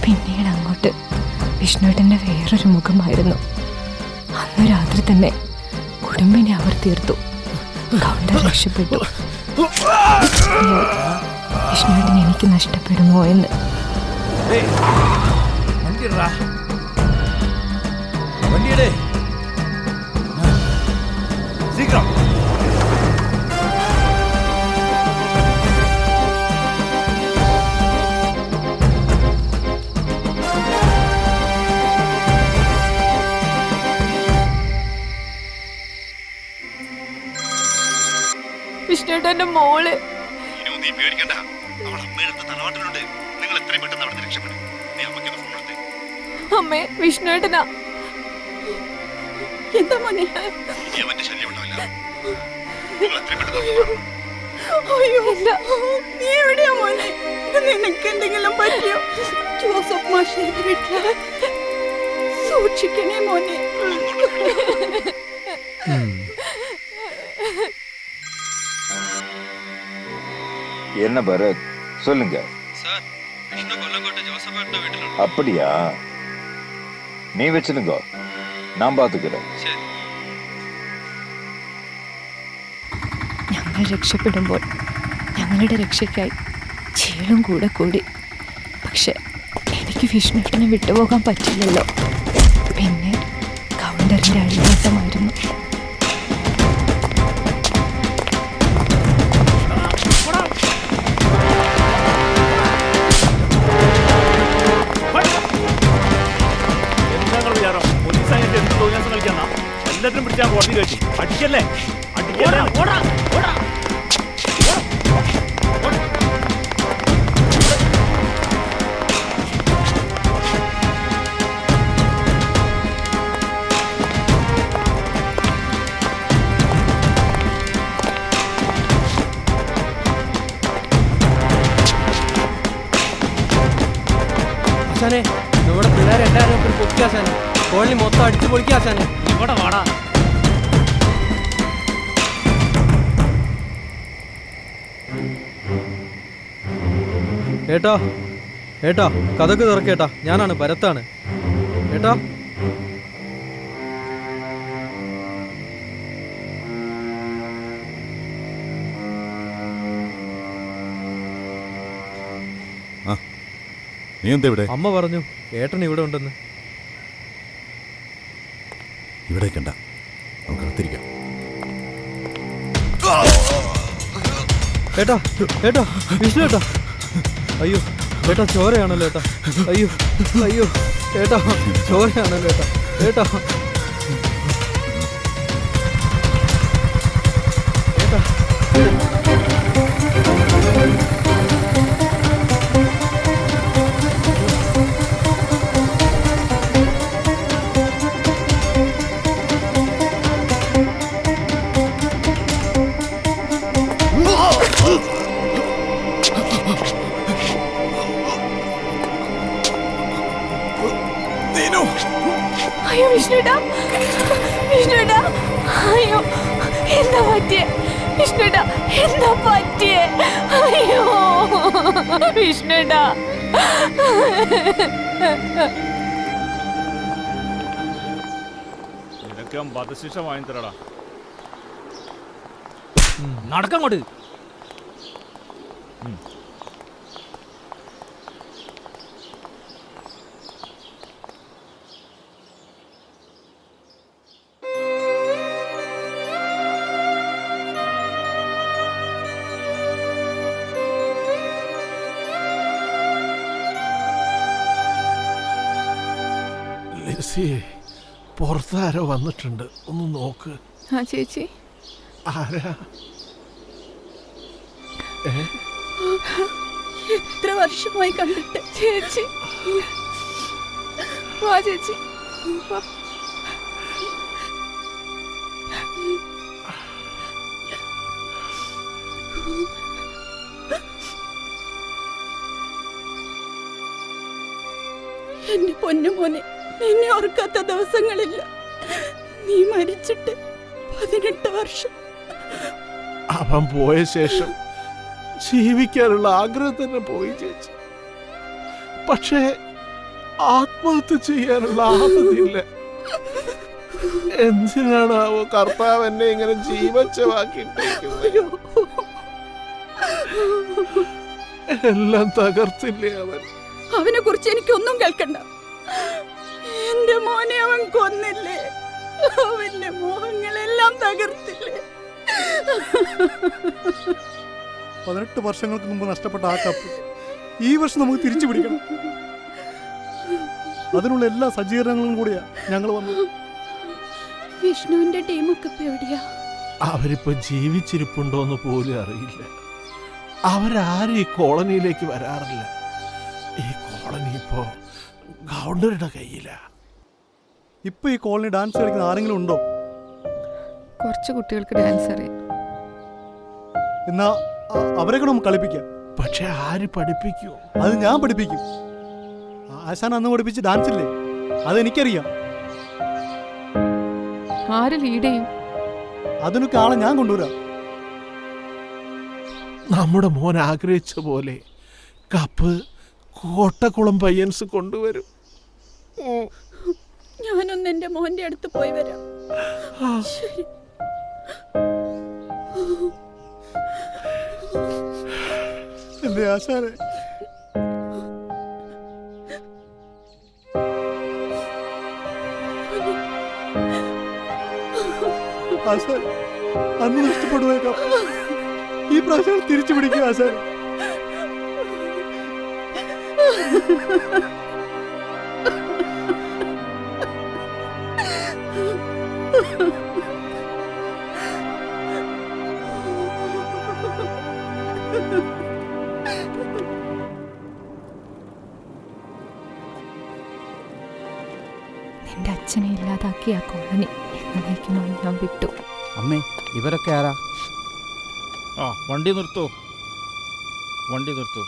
Speaker 5: പിന്നീട് അങ്ങോട്ട് വിഷ്ണുവേട്ടൻ്റെ വേറൊരു മുഖമായിരുന്നു. അന്ന് രാത്രി തന്നെ കുടുംബിനെ അവർ തീർത്തു. കൗണ്ടർ രക്ഷപ്പെട്ടു. വിഷ്ണുവേട്ടൻ എനിക്ക് നഷ്ടപ്പെടുമോ എന്ന്. വിഷ്ണുവേട്ടൻ്റെ മോള്.
Speaker 11: നീ പേടിക്കണ്ട, അവൾ അമ്മയുടെ തറവാട്ടിലുണ്ട്. നിങ്ങൾ എത്രയും പെട്ടെന്ന് അവിടെ രക്ഷപ്പെടും. നീ അമ്മയ്ക്ക് ഫോൺ എടുത്തേ.
Speaker 5: അമ്മേ, വിഷ്ണുവേട്ടനാ.
Speaker 8: എന്താ മോനെ?
Speaker 11: ഇനി അവന്റെ ശല്യം ഉണ്ടാവില്ല. നിങ്ങൾ എത്രയും പെട്ടെന്ന്
Speaker 8: അയ്യോ, നീ എവിടെയാ മോനെ? നിനക്ക് എന്തെങ്കിലും പറ്റിയോ? ജോസഫ് മാഷിന്റെ വീട്ടില് സൂക്ഷിക്കണേ മോനെ.
Speaker 9: என்ன பரத், சொல்லுங்க.
Speaker 13: சார், விஷ்ணு கொல்லங்கோட்டை ஜோசப் ஏட்ட வீட்டுல.
Speaker 9: அப்படியா? நீ வச்சிருங்க, நான் பாத்துக்கிறேன்.
Speaker 13: சரி.
Speaker 5: ഞങ്ങൾ രക്ഷപ്പെടുമ്പോൾ ഞങ്ങളുടെ രക്ഷയ്ക്കായി ചീളും കൂടെ കൂടി. പക്ഷെ എനിക്ക് വിഷ്ണുവേട്ടനെ വിട്ടുപോകാൻ പറ്റില്ലല്ലോ. പിന്നെ കൗണ്ടറിൻ്റെ അടിമത്തമായിരുന്നു.
Speaker 6: എല്ലാത്തിനും പിടിച്ചാൽ കോടതി കയറ്റി. അടിക്കല്ലേ അടിക്കല്ലേ.
Speaker 21: ആശാനെ, നമ്മുടെ പിള്ളേരെല്ലാവരും ഒരു പൊക്കിയാശാനെ. കോളനി മൊത്തം അടിച്ചു പൊളിക്കാശാനെ. ഇവിടെ വാടാ. ഏട്ടാ, ഏട്ടാ, കഥക്ക് തുറക്കേട്ടാ. ഞാനാണ്, ഭരത്താണ്. ഏട്ടാ,
Speaker 12: നീ എന്താ ഇവിടെ?
Speaker 21: അമ്മ പറഞ്ഞു ഏട്ടൻ ഇവിടെ ഉണ്ടെന്ന്.
Speaker 12: ഇവിടെ കണ്ട, നമുക്ക് അകത്തിരിക്കാം.
Speaker 21: ഏട്ടാ, ഏട്ടാ, വിഷ്ണു ഏട്ടാ. അയ്യോ ഏട്ടാ, ചോരയാണല്ലോ ഏട്ടാ. അയ്യോ അയ്യോ ഏട്ടാ, ചോരയാണല്ലോ ഏട്ടാ. ഏട്ടാ, ഏട്ടാ.
Speaker 5: അയ്യോ വിഷ്ണുട്ടാ, വിഷ്ണുട്ടാ, അയ്യോ എന്താ പറ്റിയേ? വിഷ്ണുട്ടാ, എന്താ പറ്റിയേ? അയ്യോ വിഷ്ണുട്ടാ.
Speaker 6: നിനക്ക് വധശിക്ഷ വാങ്ങിത്തരടാ.
Speaker 20: നടക്കങ്ങോട്ട്.
Speaker 15: പുറത്താരോ വന്നിട്ടുണ്ട്, ഒന്ന് നോക്ക്.
Speaker 17: ആ ചേച്ചി.
Speaker 15: ആരാ?
Speaker 8: എത്ര വർഷമായി കണ്ടിട്ട്.
Speaker 17: ചേച്ചി വാ ചേച്ചി വാ.
Speaker 8: എന്റെ പൊന്നുമോനെ, നിന്നെ ഓർക്കാത്ത ദിവസങ്ങളില്ല. നീ മരിച്ചിട്ട് 18 വർഷം.
Speaker 15: അവൻ പോയ ശേഷം ജീവിക്കാനുള്ള ആഗ്രഹം തന്നെ പോയി ചേച്ചി. പക്ഷേ ആത്മഹത്യ ചെയ്യാനുള്ള ആപത്തില്ല. എന്തിനാണാവോ കർത്താവ് എന്നെ ഇങ്ങനെ ജീവച്ചവാക്കിയിട്ടേക്കുന്നത്? എല്ലാം തകർത്തില്ലേ അവൻ?
Speaker 8: അവനെ കുറിച്ച് എനിക്കൊന്നും കേൾക്കണ്ട. എന്റെ മോനെ അവൻ കൊന്നില്ലേ? അവന്റെ മോഹങ്ങളെല്ലാം തകർത്തില്ലേ?
Speaker 7: 18 വർഷങ്ങൾക്ക് മുമ്പ് നഷ്ടപ്പെട്ട ആ കപ്പ് ഈ വർഷം നമുക്ക് തിരിച്ചു പിടിക്കണം. അതിനുള്ള എല്ലാ സജ്ജീകരണങ്ങളും കൂടിയാ ഞങ്ങൾ വന്നത്.
Speaker 8: വിഷ്ണുവിന്റെ ടീമൊക്കെ ഇപ്പൊ എവിടെയാ?
Speaker 15: അവരിപ്പോ ജീവിച്ചിരിപ്പുണ്ടോന്ന് പോലും അറിയില്ല. അവരാരും ഈ കോളനിയിലേക്ക് വരാറില്ല. ഈ കോളനി ഇപ്പോ ഗവർണറുടെ കയ്യിലാ.
Speaker 7: ഇപ്പൊ ഈ കോളനി ഡാൻസ് കളിക്കുന്ന ആരെങ്കിലും ഉണ്ടോ?
Speaker 17: കുറച്ച് കുട്ടികൾക്ക് ഡാൻസ് അറിയാം.
Speaker 7: എന്നാ അവരെ നമുക്ക് കളിപ്പിക്കാം.
Speaker 15: പക്ഷെ ആര് പഠിപ്പിക്കൂ?
Speaker 7: അത് ഞാൻ പഠിപ്പിക്കും. ആശാൻ അന്ന് പഠിപ്പിച്ച് ഡാൻസ് ഇല്ലേ, അതെനിക്കറിയാം.
Speaker 17: ആര് ലീഡ് ചെയ്യും?
Speaker 7: അതിനൊക്കെ ആളെ ഞാൻ കൊണ്ടുവരാം.
Speaker 15: നമ്മുടെ മോൻ ആഗ്രഹിച്ച പോലെ കപ്പ് കോട്ടക്കുളം പയ്യൻസ് കൊണ്ടുവരും.
Speaker 8: ഞാനൊന്ന് എന്റെ മോന്റെ അടുത്ത് പോയി വരാം. ശരി.
Speaker 7: എന്റെ ആശാനെ, ആശാൻ അന്ന് നഷ്ടപ്പെടുവേക്കാം. ഈ പ്രാവശ്യം തിരിച്ചു പിടിക്കുക ആശാൻ.
Speaker 5: നിന്റെ അച്ഛനെ ഇല്ലാതാക്കി ആ കോളനി എന്നേക്കുമായി ഞാൻ വിട്ടു.
Speaker 20: അമ്മേ, ഇവരൊക്കെ ആരാ?
Speaker 9: ആ, വണ്ടി നിർത്തൂ, വണ്ടി നിർത്തൂ.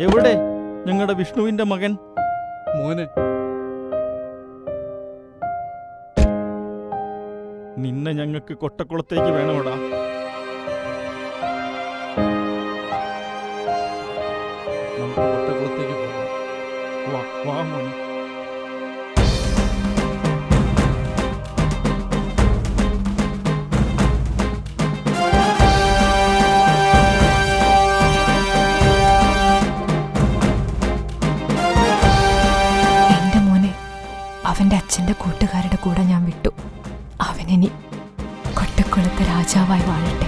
Speaker 9: എവിടെ ഞങ്ങളുടെ വിഷ്ണുവിന്റെ മകൻ?
Speaker 7: മോനെ,
Speaker 9: നിന്നെ ഞങ്ങൾക്ക് കൊട്ടക്കുളത്തേക്ക് വേണോടാ. നമുക്ക് കൊട്ടക്കുളത്തേക്ക് പോകാം. വാ വാ മോനെ.
Speaker 5: എന്റെ മോനെ അവന്റെ അച്ഛന്റെ കൂട്ടുകാരുടെ കൂടെ ഞാൻ വിട്ടു. അവനിനി കൊട്ടക്കുളത്തെ രാജാവായി വാഴട്ടെ.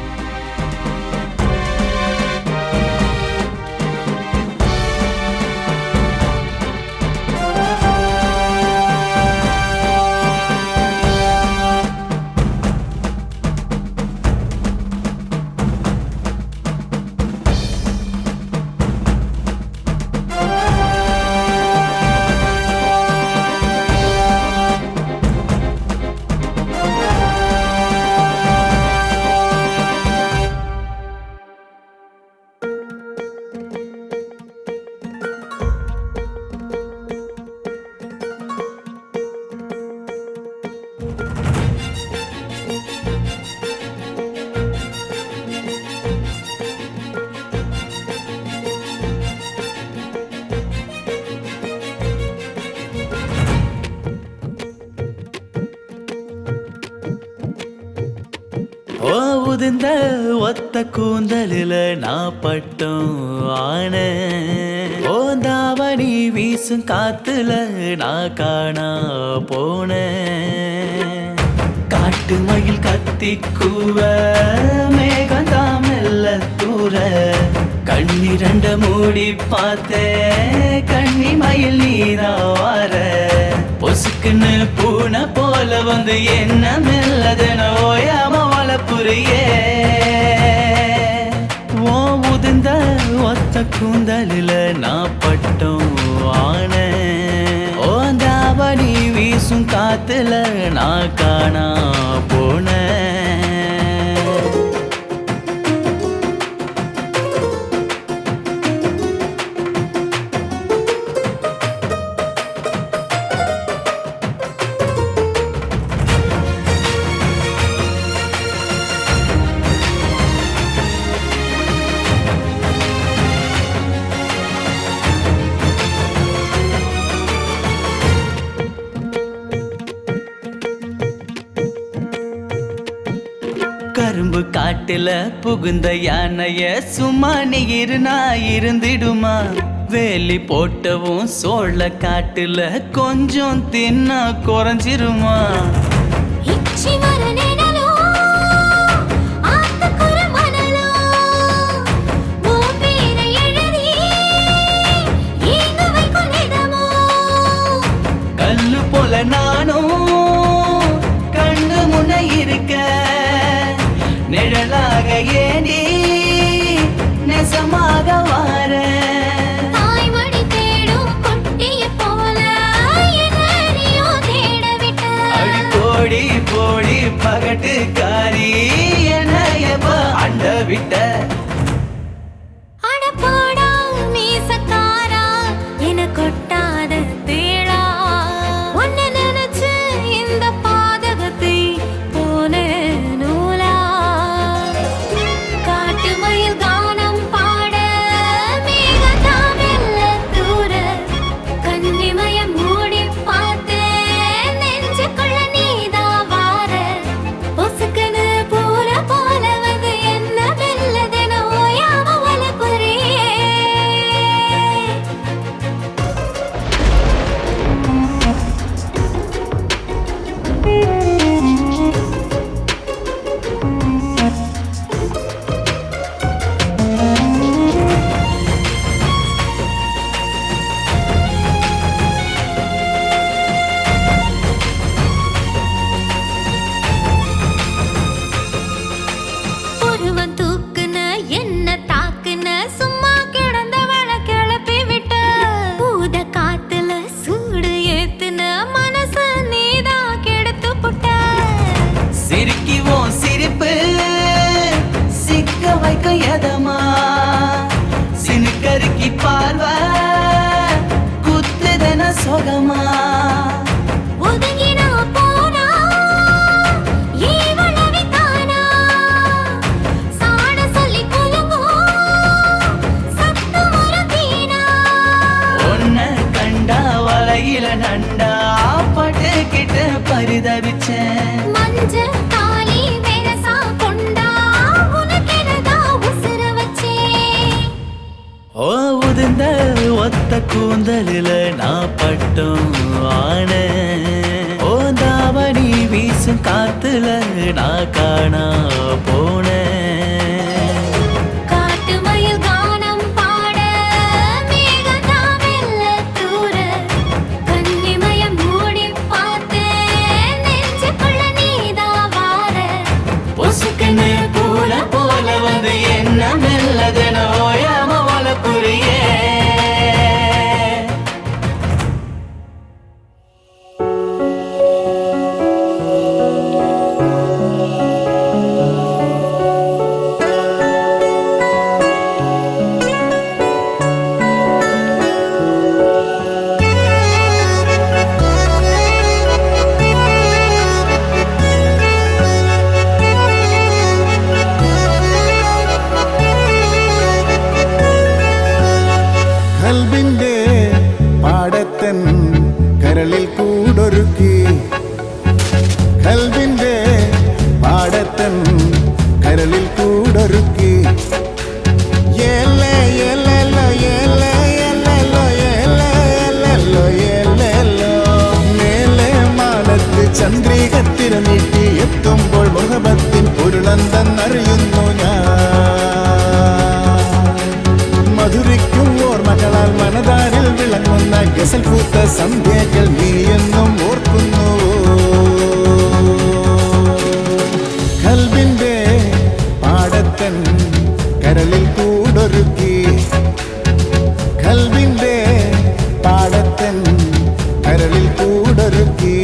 Speaker 3: ஓ உதிர்ந்த ஒத்த கூந்தலில நான் பட்டம் ஆன ஓ தாவணி வீசும் காத்துல நான் காணா போன காட்டு மயில் கத்தி கூவ மேகந்தான் மெல்ல தூர கண்ணிரண்ட மூடி பார்த்தேன் கண்ணி மயில் நீரா வார பொசுக்குன்னு பூனை போல வந்து என்ன மெல்லதன ஓயாம வளப்புரியே ஓ உதிர்ந்த ஒத்த கூந்தலில நான் பட்டம் ஆன ஓ தாவணி வீசும் காத்துல நான் காணா போன
Speaker 14: கரும்பு காட்டுல புகுந்த யானைய சும்மா நீ இருந்திடுமா? வேலி போட்டவும் சோழ காட்டுல கொஞ்சம் தின்னா குறைஞ்சிருமா? கல்லு போல நானும் கண்ணு முன்ன இருக்க நிழலாக ஏண்டி நெசமாக வார அடி போடி போடி பகட்டுக்காரி என்னைய அண்ட விட்ட சினுக்கருக்கி பார்வ குத்துதன சொகமா ஒன்ன கண்டா வலையில நண்டா பட்டுக்கிட்டு பரிதவிச்சேன் மஞ்ச உதிர்ந்த ஒத்த கூந்தலில நான் பட்டம் ஆன ஓ தாவணி வீசும் காத்துல நான் காணா போன பொசுக்குன்னு பூல போல வந்து என்ன மெல்லதன ஓயாம வளப்புரியே
Speaker 16: കൽബിന്റെ പാടത്തൻ കരളിൽ കൂടൊരുക്കി കൽബിന്റെ പാടത്തൻ കരളിൽ കൂടൊരുക്കി മേലെ മാനത്ത് ചന്ദ്രികത്തിര നീട്ടി എത്തുമ്പോൾ മുഹബത്തിൻ പൊരുളന്തെന്നറിയുന്നു ഞാൻ മധുരിക്കും ഓർമ്മകളാൽ മനതാരിൽ വിളങ്ങുന്ന ഗസൽ പൂത്ത സന്ധ്യകൾ നീ എന്നും ഓർക്കുന്നു കൽബിന്റെ പാടത്തൻ കരളിൽ കൂടൊരുക്കി കൽബിന്റെ പാടത്തൻ കരളിൽ കൂടൊരുക്കി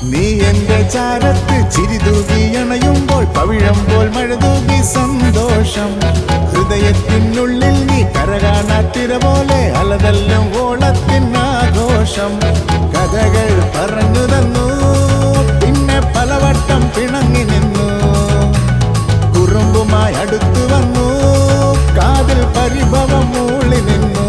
Speaker 16: നീ എന്റെ ചാരത്ത് ചിരി തൂകി അണയുമ്പോൾ പവിഴമ്പോൾ മഴ തൂകി സന്തോഷം ഹൃദയത്തിനുള്ളിൽ നീ കരകാണാത്തിര പോലെ അലതല്ലും ഓളത്തിനാഘോഷം കഥകൾ പറഞ്ഞു തന്നു പിന്നെ പലവട്ടം പിണങ്ങി നിന്നു കുറുമ്പുമായി അടുത്തു വന്നു കാതിൽ പരിഭവം മൂളി നിന്നു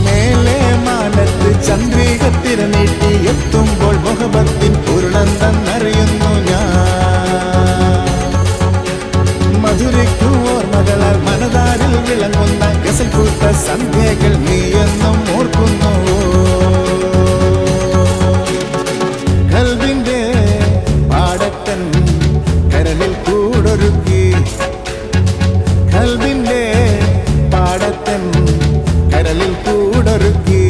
Speaker 16: മേലെ മാനത്ത് ചന്ദ്രികത്തിര നീട്ടി എത്തുമ്പോൾ മുഖബത്തിൻ ഉരുളന്തെന്നറിയുന്നു ഞാൻ മധുരയ്ക്കു ഓർമ്മകളാൽ മനതാരിൽ വിളങ്ങുന്ന ഗസൽ കൂട്ട സന്ധ്യകൾ നീ എന്നും ഓർക്കുന്നു കൽവിന്റെ പാടത്തൻ കരളിൽ കൂടൊരുക്കി കൽവിന്റെ പാടത്തൻ കരളിൽ കൂടൊരുക്കി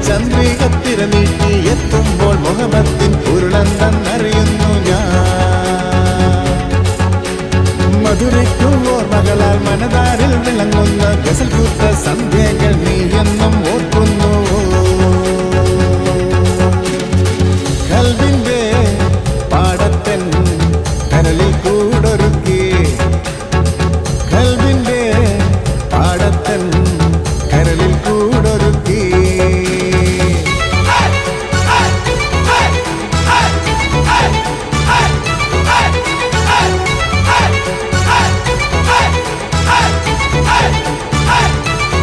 Speaker 16: ചന്ദ്രികത്തിര നീട്ടി എത്തുമ്പോൾ മുഹബത്തിൻ ഉരുളന്തെന്നറിയുന്നു ഞാൻ മധുരയ്ക്കു ഓർമ്മകളാൽ മനതാരിൽ വിളങ്ങുന്ന ഗസൽ കൂത്ത സന്ധ്യകൾ നീ എന്നും ഓർക്കുന്നു കൽവിന്റെ പാടത്തൻ കരളിൽ കൂടൊരുക്കി കൽവിന്റെ പാടത്തൻ കരളിൽ കൂടൊരുക്കി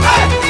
Speaker 14: Hey!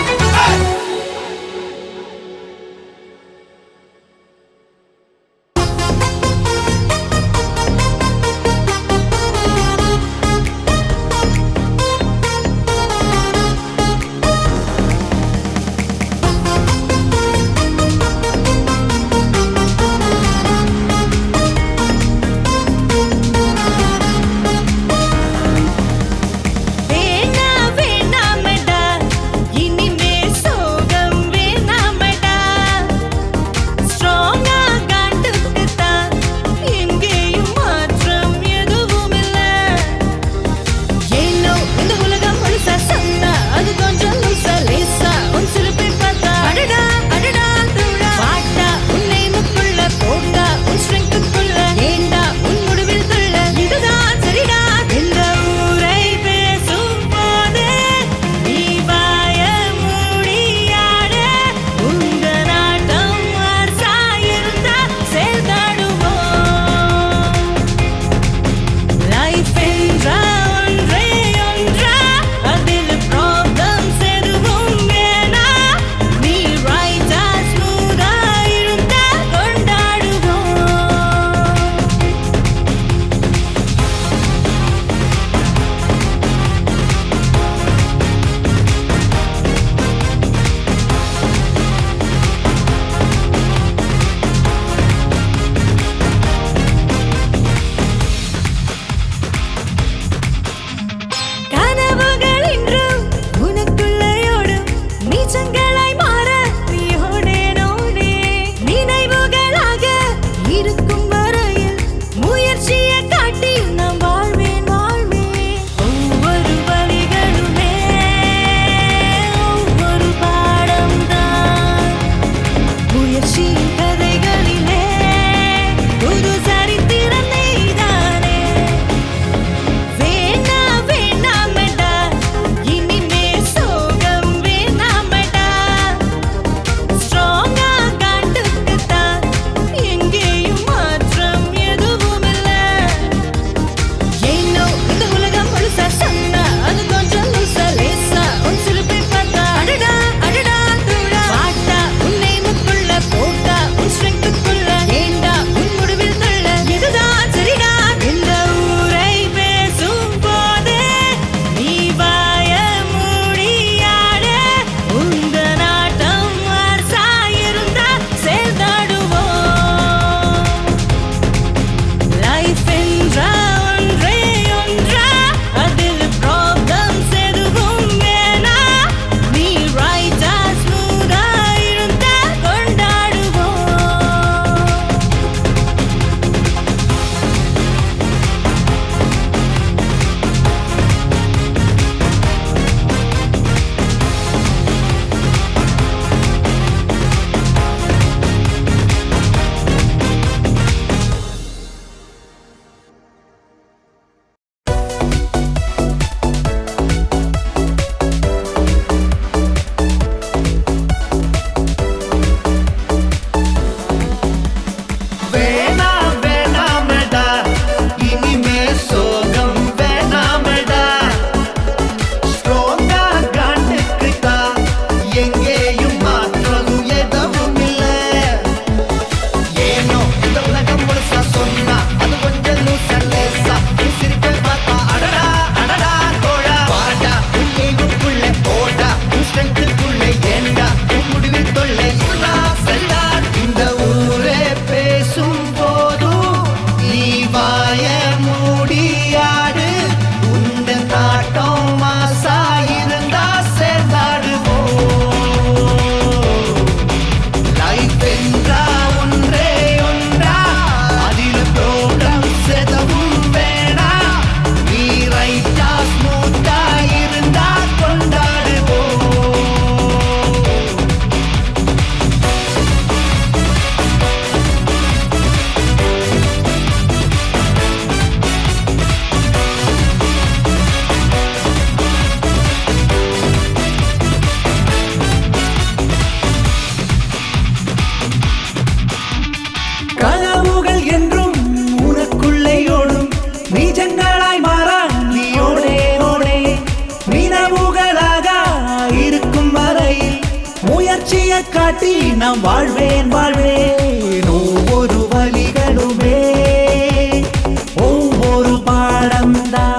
Speaker 14: ஒளிய காட்டி நான் வாழ்வேன் வாழ்வேன் ஒவ்வொரு வழிகளுமே ஒவ்வொரு பாடம்தான்